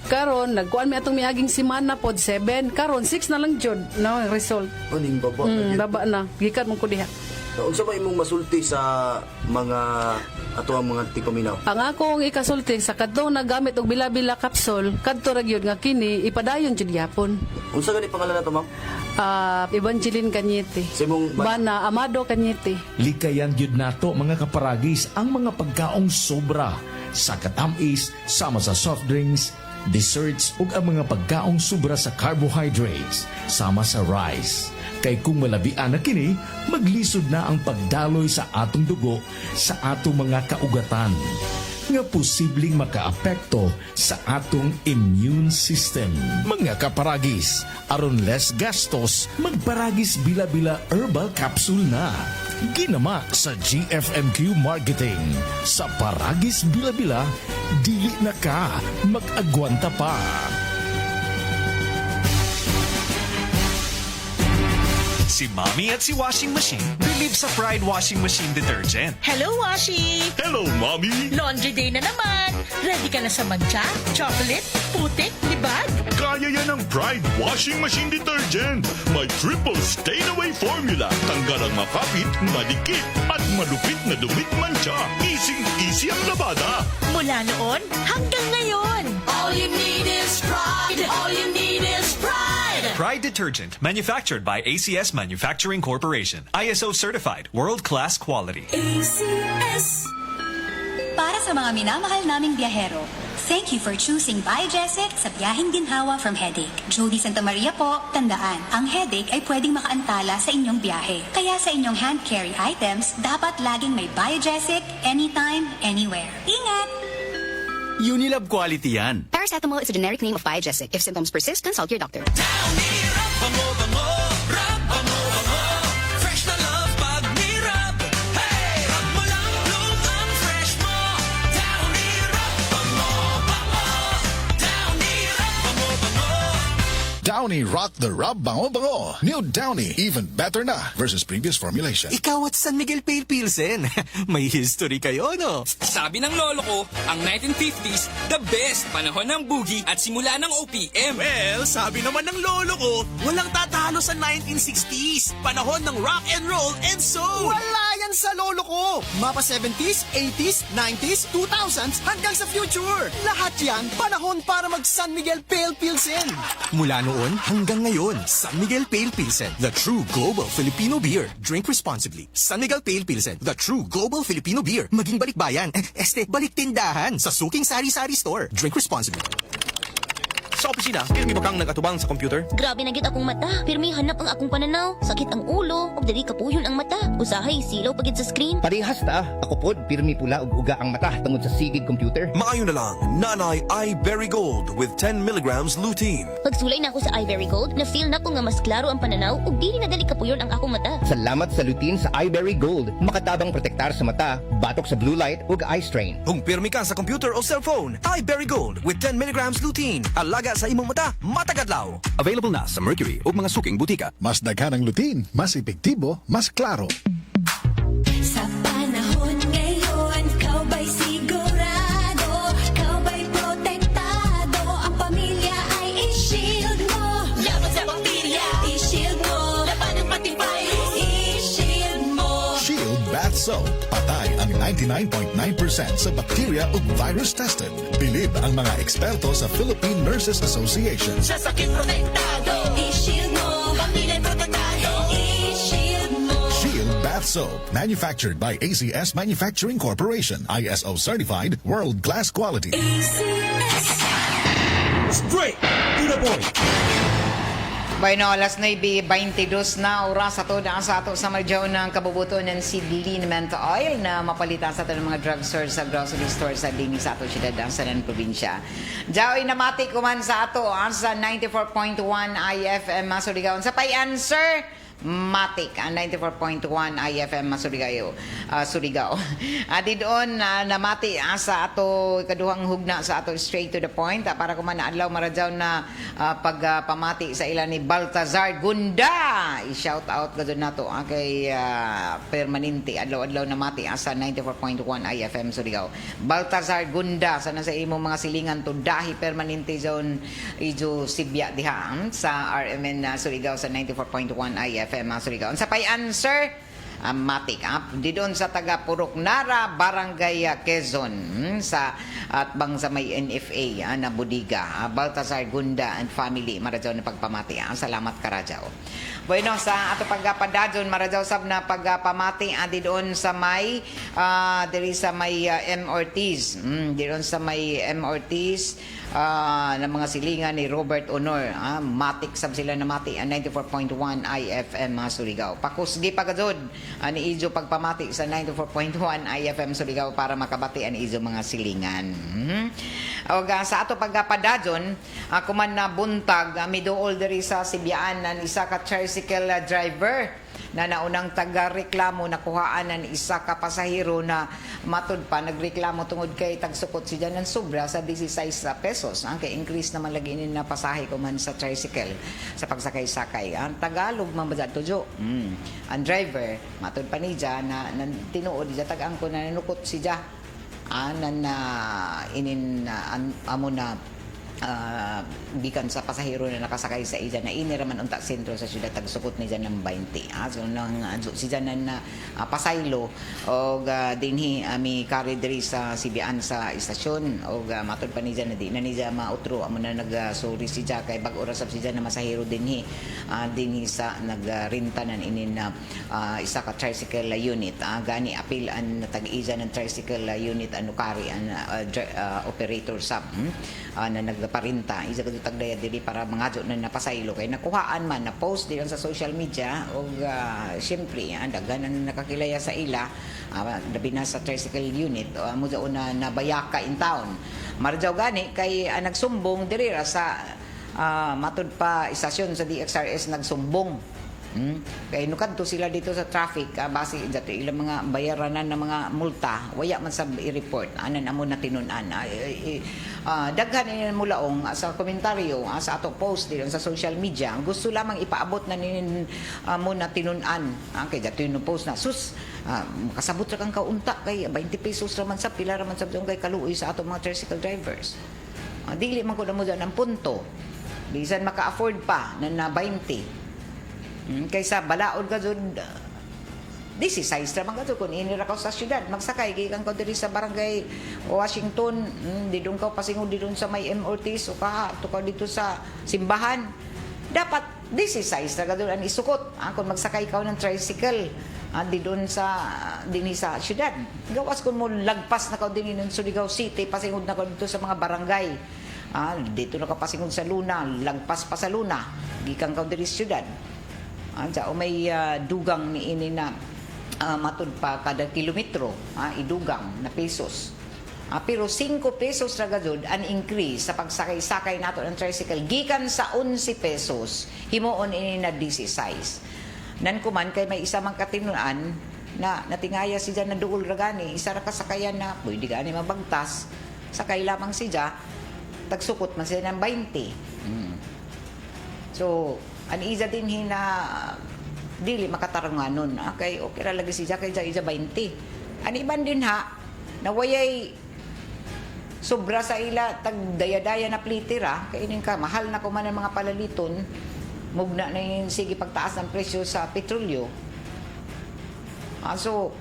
Karon nagkuan mi atong miaging semana pod 7. Karon 6 na lang jud no ang result.
Aning baba.
Baba na. Gikan mo ko diha.
Unsa ba imong masulti sa mga ato ang mga tikominaw?
Ang akong ikasulti sa kadtong nagamit og bila-bila kapsul, kadto ra gyud nga kini ipadayon jud gyapon.
Unsa gani pangalan nato, ma'am?
Evangeline Cañete. Bana Amado Cañete.
Likayan gyud nato mga kaparagis ang mga pagkaong sobra sa katamis sama sa soft drinks, desserts ug ang mga pagkaong sobra sa carbohydrates sama sa rice. Kay kung malabian na kini, maglisod na ang pagdaloy sa atong dugo sa atong mga kaugatan nga posibleng makaapekto sa atong immune system. Mga kaparagis, aron less gastos, magparagis Bila-Bila Herbal Capsule na. Ginama sa GFMQ Marketing. Sa Paragis Bila-Bila, dili na ka mag-agwanta pa.
Si Mommy at si Washing Machine believe sa Pride Washing Machine Detergent.
Hello, Washi!
Hello, Mommy!
Laundry day na naman! Ready ka na sa mancha, chocolate, putik, libag?
Kaya yan ang Pride Washing Machine Detergent. May triple stain-away formula. Tanggal ang makapit, madikit, at malupit na dumit mancha. Easy ang labada.
Mula noon hanggang ngayon. All you need is pride. All you need is pride.
Pride Detergent, manufactured by ACS Manufacturing Corporation. ISO certified, world-class quality.
ACS.
Para sa mga minamahal naming biyahero, thank you for choosing Biogesic sa biyaheng ginhawa from headache. Jody Santa Maria po, tandaan, ang headache ay pwedeng makaantala sa inyong biyahe. Kaya sa inyong hand carry items, dapat laging may Biogesic anytime, anywhere. Ingat!
Unilab quality yan.
Paracetamol is a generic name of Biogesic. If symptoms persist, consult your doctor.
Fresh na love pag nirap. Hey! Rub mo lang bloom ang fresh mo. Downy Rub, bango. Downy Rub, bango.
Downy Rock the Rub Bango Bango. New Downy, even better na versus previous formulation.
Ikaw at San Miguel Pale Pilsen. May history kayo, no?
Sabi ng lolo ko, ang 1950s, the best panahon ng boogie at simula ng OPM.
Well, sabi naman ng lolo ko, walang tatalo sa 1960s. Panahon ng rock and roll and soul. Wala yan sa lolo ko. Mapa 70s, 80s, 90s, 2000s hanggang sa future. Lahat yan panahon para mag San Miguel Pale Pilsen. Mula noon hanggang ngayon, San Miguel Pale Pilsen, the true global Filipino beer. Drink responsibly. San Miguel Pale Pilsen, the true global Filipino beer. Maging balikbayan, balik tindahan sa suking sari-sari store. Drink responsibly. Sa opisina, pirmi ba kang nagatubang sa computer?
Grabe na gyud akong mata. Pirmi hanap ang akong pananaw. Sakit ang ulo, ug dili kapuyon ang mata. Usahay silaw pagid sa screen.
Parehas ta. Ako pod, pirmi pula ug uga ang mata tungod sa sigid computer.
Maayo na lang, Nanay iBerry Gold with 10 milligrams lutein.
Pagsulay na ako sa iBerry Gold, na-feel na ko nga mas klaro ang pananaw ug dili na dali kapuyon ang akong mata.
Salamat sa lutein sa iBerry Gold. Makatabang protektar sa mata, batok sa blue light ug eye strain.
Kung pirmi ka sa computer o cellphone, iBerry Gold with 10 milligrams lutein. Alaga sa imong mata, matagadlaw.
Available na sa Mercury ug mga suking butika.
Mas daghan ang lutein, mas epektibo, mas klaro.
Sa panahon ngayon, ikaw ba'y sigurado? Ikaw ba'y protektado? Ang pamilya ay i-shield mo. Laban sa bakterya, i-shield mo. Laban ng matibay, i-shield mo.
Shield Bath Soap. Patay ang 99.9% sa bacteria ug virus tested. Bilib ang mga eksperto sa Philippine Nurses Association.
Sa sakit protektado, i-shield mo. Pamilya protektado, i-shield mo.
Shield Bath Soap. Manufactured by ACS Manufacturing Corporation. ISO certified, world-class quality.
Straight to the point.
Bueno, alas 9:22 na oras ato na sa ato sa madyaw ng kabubuto ng Sidlin Mint Oil na mapalitan sa ato ng mga drugstore sa grocery store sa dini sa ato siyudad sa nan probinsya. Diyaw inamati kuman sa ato sa 94.1 IFM Surigao. Sa pay-answer Matik, 94.1 IFM Surigao. Di doon namati sa ato ikaduhang hugna sa ato straight to the point para kuman adlaw maradyaw na pagpamati sa ilan ni Baltazar Gunda. I-shout out gadon nato kay permanente adlaw-adlaw namati sa 94.1 IFM Surigao. Baltazar Gunda sana sa imong mga silingan to dahi permanente zone ijo Sibya diha sa RMN Surigao sa 94.1 IFM Surigao. Sa pay-answer, matik. Di doon sa taga Purok Nara, Barangay Quezon, sa atbang sa may NFA na Budiga, Baltazar Gunda and family, maradyaw na pagpamati. Salamat karadyaw. Bueno, sa ato pagpadadyon, maradyaw sab na pagpamati di doon sa may diri sa may M. Ortiz. Di doon sa may M. Ortiz ng mga silingan ni Robert Honor. Matik sab sila na mati 94.1 IFM Surigao. Pakusgi pagadzod ni Ijo pagpamati sa 94.1 IFM Surigao para makabati ani Ijo mga silingan. O sa ato pagpadadyon, kuman na buntag miduol diri sa Sibyaan ng isa ka tricycle driver na naunang taga-reklamo nakuhaan ng isa ka pasahero na matud pa nagreklamo tungod kay tagsukot siya ng sobra sa 16 pesos. Ang kay increase naman lagi na pasahe kuman sa tricycle sa pagsakay-sakay. Ang Tagalog man ba tujo. Ang driver matud pa niya na tinuod siya tag-ang ko na nanukot siya. Amo na gikan sa pasahero na nakasakay sa iya na iniraman unta sentro sa siyudad tagsukot ni dyan ng 20 so nang si dyan na pasaylo o dinhi mi kari diri sa Sibian sa istasyon o matod pa ni dyan na di na niya mautro amo na nagsuri si dyan kay bag oras si dyan na masahero dinhi sa nagrintanan inin na isa ka tricycle unit gani apil an tag-iza ng tricycle unit anukari an operator sub na nagparinta isa ko tagdaya dili para mangadyo na napasaylo kay nakuhaan man na post diyan sa social media o syempre daghan na nakakilaya sa ila labi na sa tricycle unit mo daw na nabayaka in town marjaw gani kay nagsumbong diri sa matud pa istasyon sa DXRS nagsumbong kay nukadto sila dito sa traffic base dito ilang mga bayaranan ng mga multa waya man sa i-report anan amo na tinun-an daghan ini mulaong sa komentaryo sa ato post dito sa social media gusto lamang ipaabot na nin mo na tinun-an kay dito yung post na sus kasabot ra kang kaunta kay 20 pesos raman sa pila raman sa kay kaluoy sa ato mga tricycle drivers dili man ko na mo ang punto bisan maka-afford pa na 20 kaysa balaod ka dun 16 raman ka dun kung inira ka sa syudad magsakay gikan ka diri sa barangay Washington di dun ka pasingod di dun sa may M. Ortiz o to ka dito sa simbahan dapat 16 ra ka dun ang isukot kung magsakay ka ng tricycle di dun sa dini sa syudad gawas kung mo lagpas na ka din ng Surigao City pasingod na ka dito sa mga barangay Dito nakapasingod sa Luna, lagpas pa sa Luna, gikan ka diri syudad. Sa may dugang ni ini na matud pa kada kilometro, idugang na pesos. Pero 5 pesos ra gud ang increase sa pagsakay-sakay nato ng tricycle gikan sa 11 pesos himuon ini na 16. Nan kuman kay may isa man katinuan na natingaya siya na duol ra gani, isa ra kasakayan na pwede gani mabagtas, sakay lamang siya, tagsukot man siya ng 20. So, an isa din hina dili makatarunganon. Okay ra lagi siya kay isa 20. An iban din ha, nawayay sobra sa ila tag daya-daya na plitira, kainin ka mahal na kuman ang mga palaliton, mugna na yung sige pagtaas ng presyo sa petrolyo. So,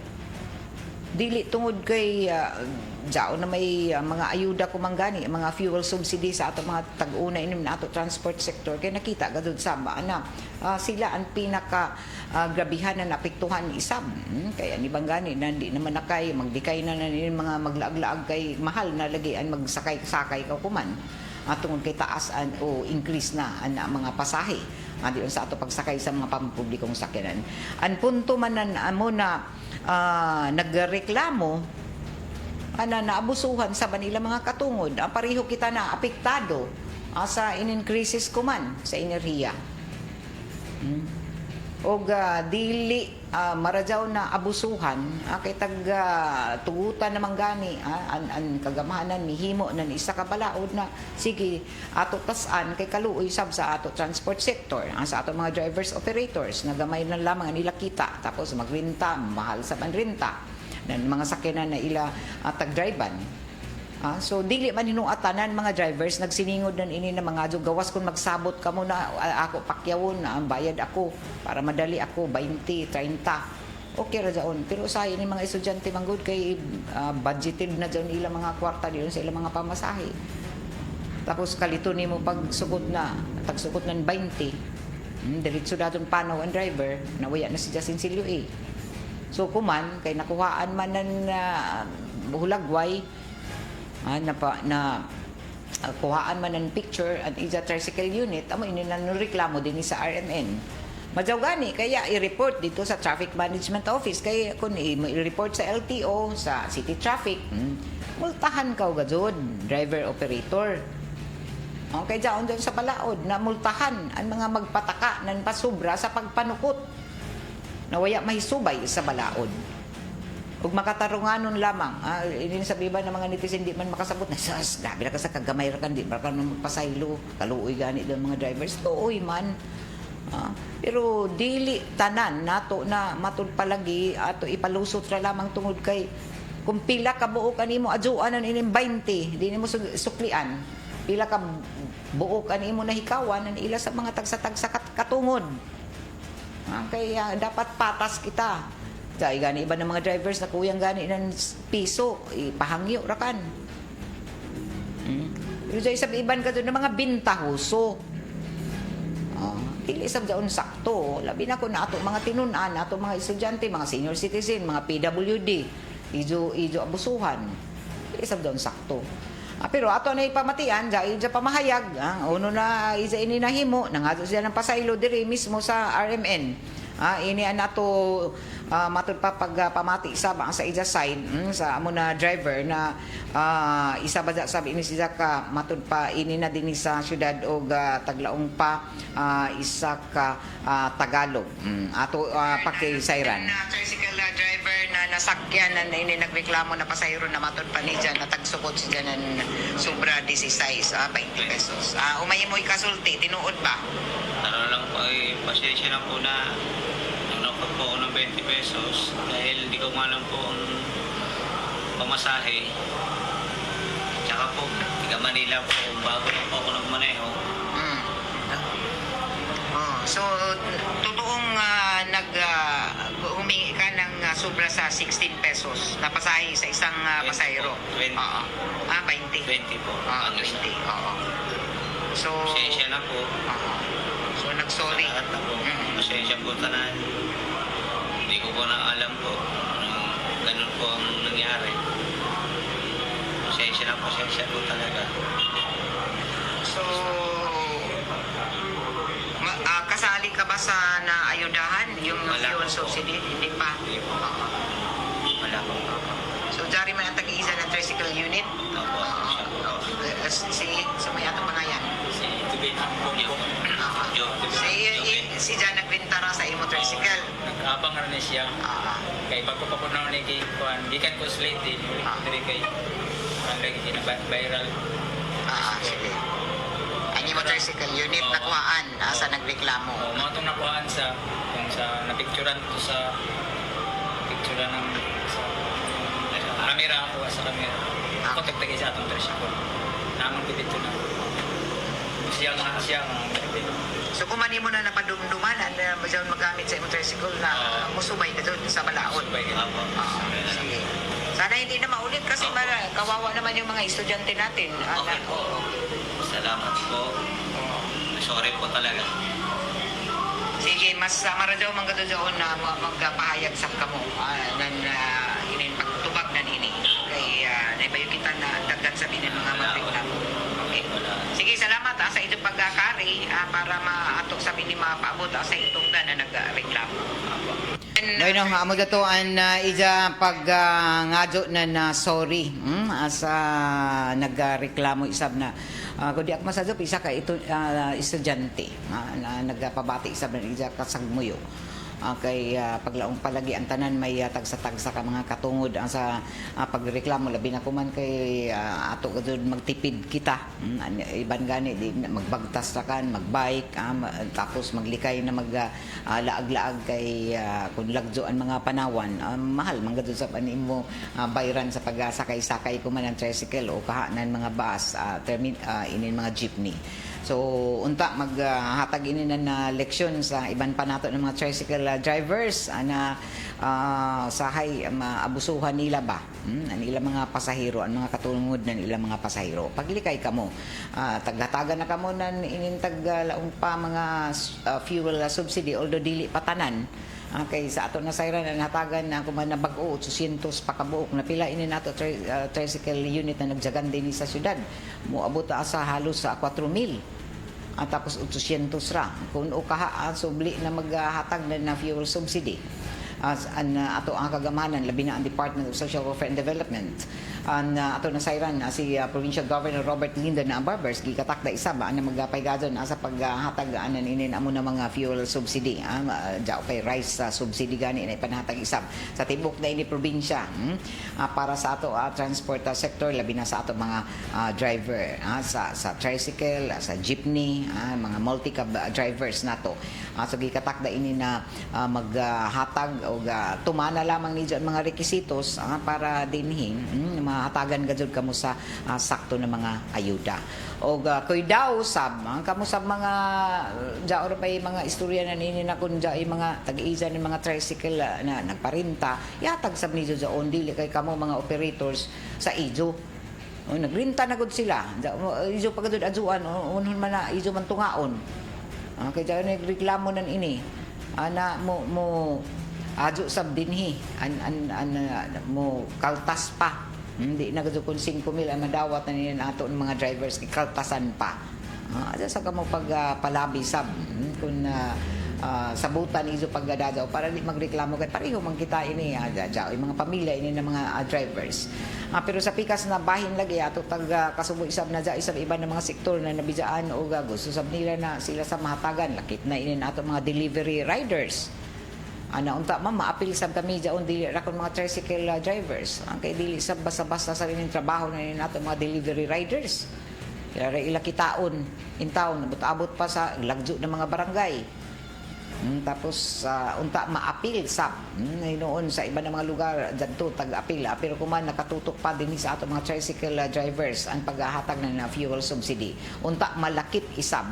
dili tungod kay dao na may mga ayuda kumanggani, mga fuel subsidy sa ato mga tag-una inim na ato transport sector, kay nakita gadud sa na sila ang pinaka grabihan na napiktuhan ni isab. Kaya ni banggani na di naman nakay magdikay na mga maglaag-laag kay mahal na lagi ang magsakay-sakay ka kuman tungod kay taas o increase na ang mga pasahe diyon sa ato pagsakay sa mga pampublikong sakyanan. Ang punto man mo na nagreklamo na naabusuhan sa banila mga katungod, pareho kita na apektado sa in-increases kuman sa enerhiya. Og dili maradyaw na abusuhan kay tag tugutan naman gani an kagamahanan mihimo nan isa ka balaod na sige ato tasan kay kaluoy sab sa ato transport sector, sa ato mga drivers operators na gamay na lamang nila kita, tapos magrenta mahal sa panrenta nan mga sakyanan na ila tag-drivean. So dili man hinuatanan mga drivers nagsiningod nan ini na mga gawas kung magsabot ka mo na ako pakyawon na ang bayad ako para madali ako 20, 30. Okay ra daon, pero sa ini mga estudyante manggod kay budgeted na daw ila mga kwarta diyon sa ilang mga pamasahe. Tapos kalito nimo pagsukot na tagsukot nan 20. Diretso daton panaw ang driver nawaya na si Justin Silio So kuman kay nakuhaan man nan hulagway kuhaan man ng picture at isa tricycle unit, amo ini na reklamo din sa RMN. Madyaw gani kaya i-report dito sa Traffic Management Office, kay kun i-report sa LTO, sa City Traffic, multahan ka gajud driver operator. Okay, diyan sa balaod na multahan ang mga magpataka nan pasubra sa pagpanukot. Nawaya mahisubay sa balaod. Ug makatarunganon lamang, ini sabiban ng mga netizen di man makasabot na sas, grabe ra ka sa kagamay ra kan di ba kan magpasaylo, kaluoy gani ng mga drivers, tuoy man. Pero dili tanan nato na matud palagi ato ipalusot ra lamang tungod kay kung pila ka buok animo adjuan ining 20, di nimo suklian. Pila ka buok animo nahikawan an ila sa mga tagsa-tagsa katungod. Kaya dapat patas kita. Kaya gani iba ng mga drivers na kuyang gani ng piso, ipahangyo rakan. Pero dahil sa iban ka doon ng mga bintahuso. Dili sab daon sakto. Labi na ko na ato mga tinunan, ato mga estudyante, mga senior citizen, mga PWD, ijo abusuhan. Dili sab daon sakto. Pero ato na ipamatian, dahil sa pamahayag, uno na isa ini nahimo, nangato siya ng pasaylo diri mismo sa RMN. Ini nato matud pa pagpamati sa ija side sa amo na driver na isa ba sabi ini siya ka matud pa ini na din sa syudad og Taglaong pa isa ka Tagalog ato pakisayran tricycle driver na nasakyan na ini nagreklamo na pasahero na matud pa ni dyan na tagsukot siya ng sobra 16 20 pesos. Umay mo ikasulti tinuod ba?
Ano lang po ay pasensya na po na nakapag po ako ng 20 pesos dahil hindi ko malam po ang pamasahe. Tsaka po, tiga Manila po, bago na po ako nagmaneho.
So, totoong humingi ka ng sobra sa 16 pesos na pasahe sa isang pasahero?
20.
20 po. 20, oo. So,
pasensya na po.
So, nag-sorry.
Pasensya po tanan. Hindi ko po na alam po. Ganun po ang nangyari. Pasensya po talaga.
So, kasali ka ba sa naayudahan yung fuel subsidy? Hindi pa.
Wala po.
So, dari man ang tag-iisa ng tricycle unit?
Opo.
Si may atong mga yan?
Si Tubin ang bumbo.
Si Jan nagbintara sa imo tricycle.
Nag-abang rin siya. Kay pagpapapunaw ni kay Kuan, gikan ko slate din. Diri kay ang lagi viral.
Sige. Ang imo tricycle unit nakuhaan asa nagreklamo.
Mo itong nakuhaan sa kung sa napicturan to sa picturean ng sa camera ako sa camera. Ako tagtagay sa atong tricycle. Naman ko dito na. Siya
So kung mani mo na napadumdumanan na magamit sa imong tricycle na musubay ka doon sa balaod. Sige. Sana hindi na maulit kasi kawawa naman yung mga estudyante natin.
Okay po. Salamat po. Sorry po talaga.
Sige, mas maradaw mga doon na magpahayag sa kamo nan inin pagtubag na nini. Kay naibayo kita na dagdag sa binin mga magreklamo. Okay. Sige, salamat sa inyong pagkakari para maatok sa binin mapaabot sa itong na nagreklamo. Dahil nga amo dato an ija pag ngadyo na sorry as nagreklamo isab na kundi ak masajop isa ka ito estudyante na nagpabati isab na ija kasagmuyo kay paglaong palagi ang tanan may tagsa-tagsa ka mga katungod sa pagreklamo labi na kuman kay ato gud magtipid kita iban gani di magbagtas ra kan magbike tapos maglikay na laag-laag kay kun lagjo ang mga panawan mahal man gud sa panimo bayran sa pagsakay-sakay kuman ang tricycle o kahanan mga bus inin mga jeepney. So, unta maghatag ini na leksyon sa iban pa nato ng mga tricycle drivers na sahay maabusuhan nila ba? Ang ilang mga pasahero, ang mga katungod ng ilang mga pasahero. Paglikay kamo, taghatagan na kamo nan inintag laong pa mga fuel subsidy although dili patanan. Kay sa ato na sayran na hatagan na kuman na bag-o 800 pa kabuok na pila ini nato tricycle unit na nagjagan din sa syudad moabot sa halos sa 4,000 tapos 800 ra kun o kaha subli na maghatag na fuel subsidy ato ang kagamanan labi na ang Department of Social Welfare and Development ato na sayran si Provincial Governor Robert Linda na Barbers gikatakda isa ba na magpaygadon sa paghatag anan inin amo na mga fuel subsidy jaw kay rice subsidy gani na ipanhatag isab sa tibok na ini probinsya para sa ato transport sector labi na sa ato mga driver sa tricycle sa jeepney mga multi-cab drivers nato so gikatakda ini na maghatag o tumana lamang ni mga requisitos para dinhin mahatagan gajud kamo sa sakto na mga ayuda o koy daw sab kamo sa mga jaor pa mga istorya na nini na kun mga tag-iisa ni mga tricycle na nagparinta yatag sab ni sa dili kay kamo mga operators sa ijo nagrinta na gud sila ijo pagad adjuan unhon man na ijo man tungaon kay jaw nagreklamo nan ini ana mo adyo sab dinhi mo kaltas pa hindi na gud kun 5,000 ang madawat na nila nato ng mga drivers kay kaltasan pa adyo sa kamo pagpalabi sab kun sabutan iso pagdadaw para di magreklamo kay pareho man kita ini adyo yung mga pamilya ini ng mga drivers pero sa pikas na bahin lagi ato tag kasubo isab na isab iba ng mga sektor na nabijaan o gusto sab nila na sila sa mahatagan lakip na ini nato mga delivery riders unta maapil sab kami diyon dili ra kon mga tricycle drivers kay dili sab basta-basta sa rin trabaho na nato mga delivery riders kaya ila kitaon in town abot pa sa lagjo ng mga barangay tapos unta maapil sab noon sa iba ng mga lugar dadto tag-apil pero kuman nakatutok pa din sa ato mga tricycle drivers ang paghahatag ng fuel subsidy unta malakip isab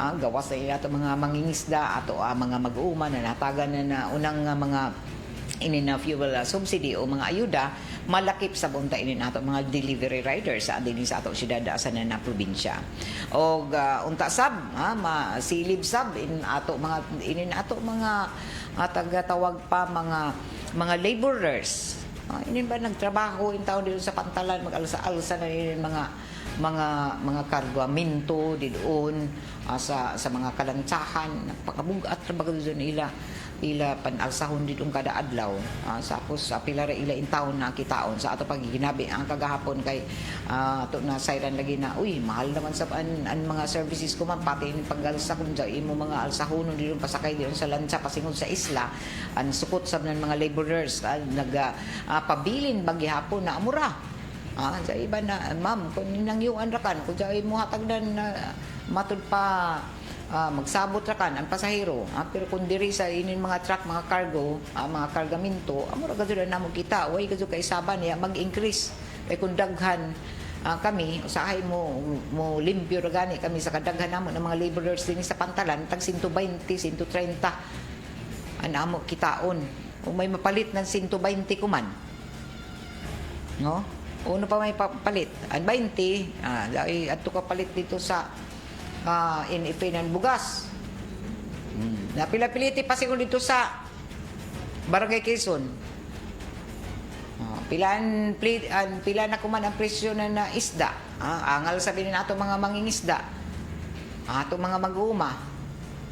gawas na ato mga mangingisda ato mga mag-uuma na natagan na unang mga inin na fuel subsidy o mga ayuda malakip sa bunta inin ato mga delivery riders sa din sa ato syudad sa na probinsya o unta sab masilib sab in ato mga inin ato mga tagatawag pa mga laborers inin ba nagtrabaho in taon dito sa pantalan mag-alsa-alsa na inin mga mga kargamento di doon sa mga kalantsahan, napakabugat ra bagay doon ila panalsahon dito kada adlaw. Sapos pila ra ila in taon na kitaon sa ato pagiginabi ang kagahapon kay to na sayran lagi na uy mahal naman sa an mga services ko man pati in pag-alsa kun sa imo mga alsahonon dito pasakay diyon sa lancha pasingod sa isla an sukot sab ng mga laborers pabilin bagyapon na amura. Sa iba na ma'am kung ninangyuan ra kan kun sa imo hatagdan matud pa magsabot ra kan ang pasahero pero kung diri sa inin mga truck mga cargo mga kargamento amura gud na namo kita way gud kay saban ya mag-increase kay kung daghan kami usahay mo limpyo ra gani kami sa kadaghan namo ng mga laborers din sa pantalan tag 120 130 anamo kitaon o may mapalit ng 120 kuman no uno pa may papalit an 20 adto ka palit dito sa inipinan bugas. Napila-piliti pa siguro dito sa Barangay Quezon. Pila na kuman ang presyo na isda. Angal sabihin nato mga mangingisda. Ato mga mag-uuma.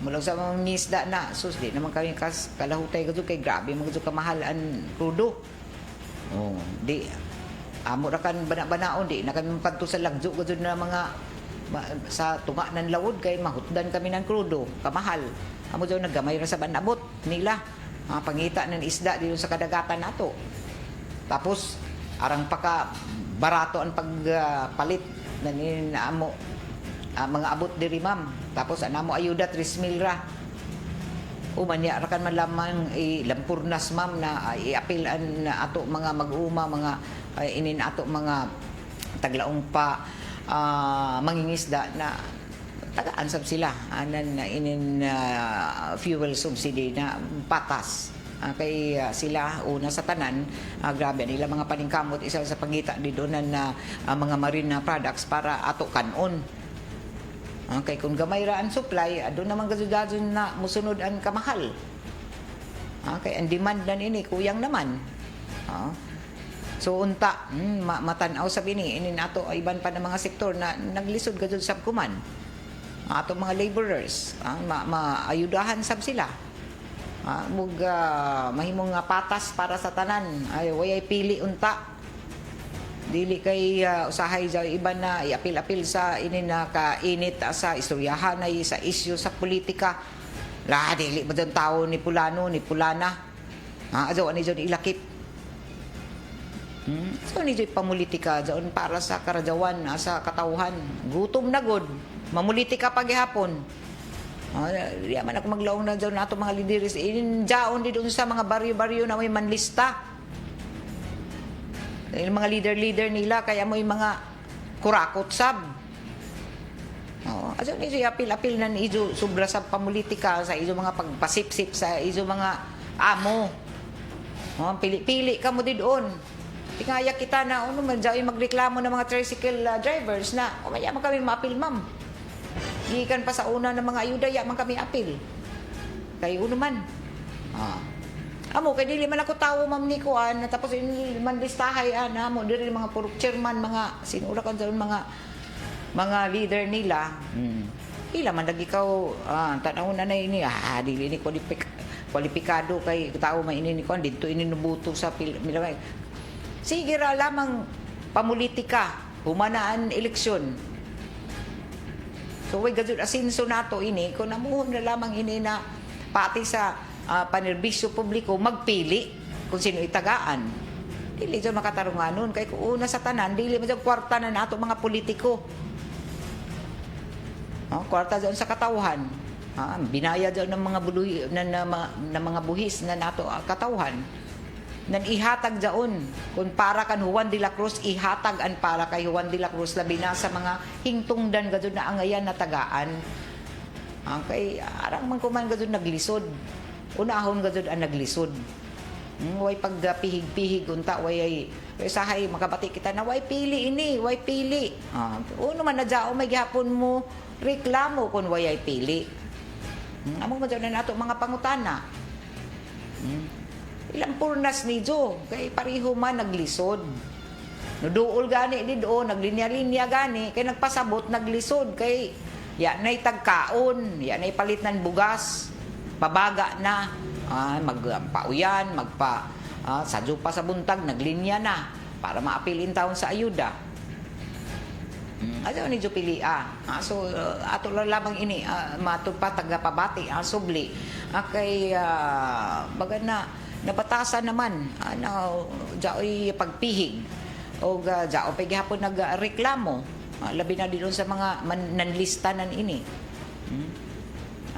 Mula sa mga mangingisda na di naman kami kalahutay gud kay grabe mga gud kamahal ang krudo. Di amo ra kan bana-banaon di na kami padto sa lagjo gud na mga sa tunga ng lawod kay mahutdan kami ng krudo kamahal amo daw naggamay ra sa banabot nila pangita ng isda dito sa kadagatan nato tapos arang paka barato ang pagpalit na amo mga abot diri ma'am tapos anamo ayuda 3,000 ra umanya ra kan man lamang lampurnas ma'am na iapilan na ato mga mag-uma mga inin ato mga taglaong pa mangingisda na tagaan sab sila anan inin fuel subsidy na patas kay sila una sa tanan grabe nila mga paningkamot isa sa pangita dito na mga marine products para ato kanon kay kung gamay ra ang supply adto naman gadud na musunod ang kamahal kay ang demand na ini kuyang naman so unta matanaw sa bini inin ato iban pa ng mga sektor na naglisod gadud sab kuman ato mga laborers maayudahan sab sila mahimong patas para sa tanan ay wayay pili unta dili kay usahay sa iban na iapil-apil sa inin na kainit sa istoryahan ay sa issue sa politika dili ba dyan tao ni Pulano ni Pulana ajo ani dyan ilakip so ni pamulitika dyan para sa karajawan sa katawhan gutom na god mamulitika paghihapon di man ako maglaong na dyan nato mga lideres jaon di doon sa mga baryo-baryo na may manlista yung mga leader nila kaya mo yung mga kurakot sab aso ni apil-apil na ni ijo sobra sa pamulitika sa ijo mga pagpasipsip sa ijo mga amo pili-pili ka mo di doon tingaya kita na ano man dyan magreklamo ng mga tricycle drivers na umaya man kami maapil ma'am gikan pa sa una ng mga ayuda man kami apil kay uno man amo kay dili man ako tawo ma'am ni kuan tapos man listahay amo diri mga purok chairman mga sinura kan mga leader nila ila man lagi ikaw tanaw na ini dili ni kwalipikado kay tawo man ini ni kuan didto ini nubuto sa milagay sige ra lamang pamulitika humanaan eleksyon so way gazud asinso nato ini kung namuhon na lamang ini na pati sa panerbisyo publiko magpili kung sino itagaan dili dyan makatarunganon kay kung una sa tanan dili mo dyan kwarta na nato mga politiko kwarta dyan sa katawhan binaya dyan ng mga buluhi na mga buhis na nato katawhan nan ihatag dyan kung para kan Juan de la Cruz ihatag an para kay Juan de la Cruz labi na sa mga hingtungdan gadud na angayan na tagaan kay arang man kuman gadud naglisod unahon gadud ang naglisod way pagpihig-pihig unta way sahay makabati kita na way pili ini way pili uno man na dao may gihapon mo reklamo kung way pili amo man dyan na nato mga pangutana ilang purnas ni Jo kay pareho man naglisod Nuduol gani di doon, naglinya-linya gani, kay nagpasabot, naglisod, kay ya na'y tagkaon, ya na'y palit ng bugas, pabaga na, magpauyan, sadyo pa sa buntag, naglinya na, para maapilin taon sa ayuda. Ano ni Jupilia? So, ato lang lamang ini, matod pa tagapabati, subli. Kay, baga na, napatasan naman, jaoy pagpihig, o jao pa gihapon nagreklamo, labi na din sa mga nanlistanan ini.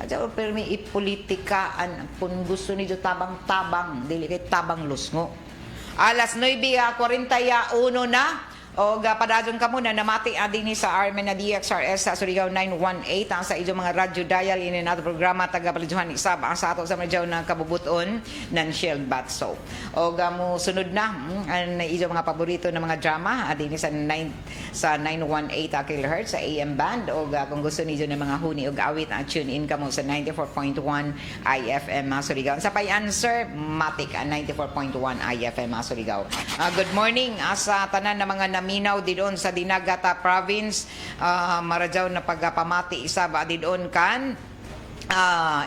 Jao permi ipolitikaan, kung gusto ni tabang-tabang, dili kay tabang lusngo. Alas 9:41 na. O padadyon ka muna namati adini sa Armen na DXRS sa Surigao 918 ang sa inyong mga radyo dial ini nato programa taga-palidyohan isab ang sa ato sa medyaw na kabubuton ng Shield Bath Soap. O mo sunod na ang inyong mga paborito na mga drama adini sa 918 kHz sa AM band o kung gusto niyo ng mga huni o awit tune in kamo sa 94.1 IFM Surigao. Sa pay-answer matik 94.1 IFM Surigao. Good morning sa tanan na mga minaw didon sa Dinagata Province, marajaw na pagpamati isa ba didon kan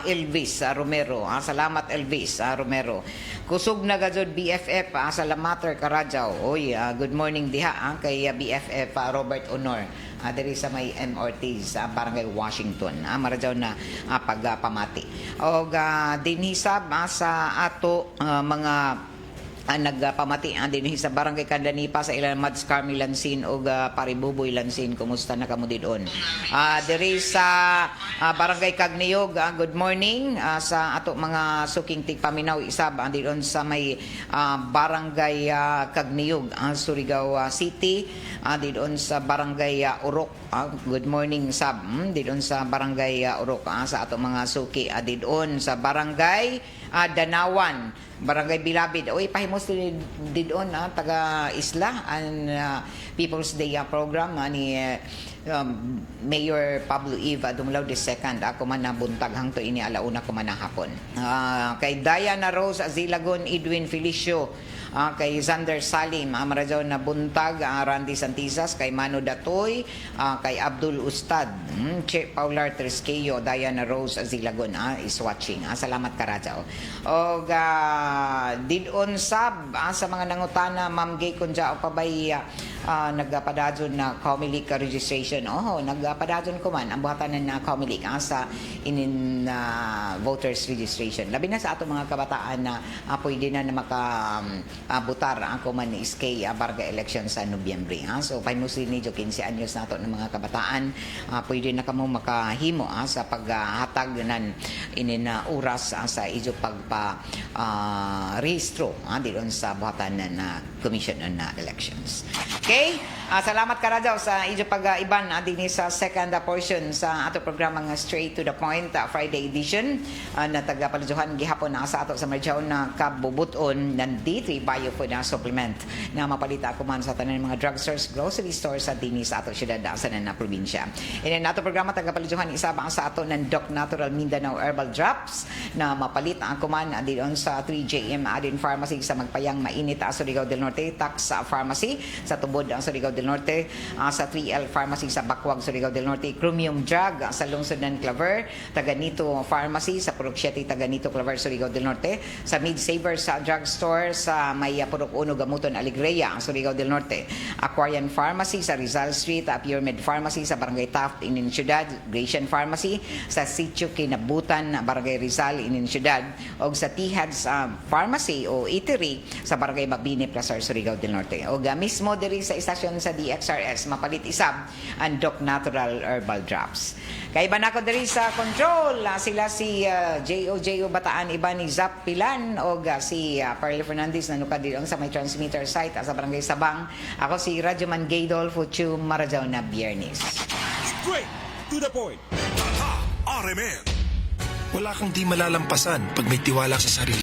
Elvis Romero. Salamat Elvis Romero. Kusog na gajod BFF salamater Karajaw. Oy, good morning diha kay BFF Robert Honor. Diri sa may M. Ortiz, Barangay Washington. Marajaw na pagpamati. O dinhisab sa ato mga nagpamati din sa Barangay Candanipa sa ilang Mads Carmi Lansin o Paribuboy Lansin. Kumusta na kamo didon? Diri sa Barangay Cagniyog, good morning sa ato mga suking tigpaminaw isab didon sa may Barangay Cagniyog, Surigao City, didon sa Barangay Urok. Good morning sab didon sa Barangay Urok sa ato mga suki didon sa Barangay Danawan, Barangay Bilabid. Oy, pahimos didon taga Isla ang People's Day program ni Mayor Pablo Eva Dumlaw II. Ako man nabuntag hangto ini alauna ko man hapon. Kay Diana Rose Azilagon, Edwin Felicio, kay Zander Salim, marajaw na buntag, Randy Santisas, kay Mano Datoy, kay Abdul Ustad, Che Paular Tresqueyo, Diana Rose Azilagon is watching. Salamat karajaw. O didon sab sa mga nangutana, Ma'am Gay Kunja o pabay nagpadadyon na Comelec registration. Nagpadadyon ko man ang buhatan na Comelec sa inin voters registration. Labi na sa ato mga kabataan na pwede na makabutar ako man ni SK Barangay election sa Nobyembre. So paimusin ni 15 anyos nato ng mga kabataan, pwede na kamo makahimo sa paghatag nan inin oras sa ijo pagpa rehistro didon sa buhatan na Commission on Elections. Okay? Salamat karajaw sa ijo pag-iban din sa second portion sa ato programang Straight to the Point Friday edition na taga-palidyohan gihapon sa ato sa medyaw na kabubuton ng D3 Bio Food Supplement na mapalita ako man sa tanan mga drugstores, grocery stores sa dini sa ato syudad sa na probinsya. In ato programa taga-palidyohan isabang sa ato ng Doc Natural Mindanao Herbal Drops na mapalit ako man diyon sa 3JM Adin Pharmacy sa Magpayang Mainit sa Surigao del Norte, Tax Pharmacy sa Tubod ang Surigao del Norte, sa 3L Pharmacy sa Bakwag, Surigao del Norte, Chromium Drug sa Lungsod ng Claver, Taganito Pharmacy sa Purok 7, Taganito Claver, Surigao del Norte, sa Mid Saver sa Drugstore sa may Purok 1, Gamuton, Alegria, Surigao del Norte, Aquarian Pharmacy sa Rizal Street, Pure Med Pharmacy sa Barangay Taft, Inin Ciudad, Gratian Pharmacy sa Sitio Kinabutan, Barangay Rizal, Inin Ciudad, o sa Tihads Pharmacy o Eatery sa Barangay Mabini, Plaza, Surigao del Norte. O mismo diri sa istasyon sa DXRS mapalit isab ang Doc Natural Herbal Drops. Kay iba na ko diri sa control, sila si J.O. Bataan, iba ni Zap Pilan o si Parley Fernandez na nukad dito sa may transmitter site sa Barangay Sabang. Ako si Radyoman Gaydol Fuchu Marajaw na Biyernes.
Straight to the point. RMN. Wala kang di malalampasan pag may tiwala sa sarili.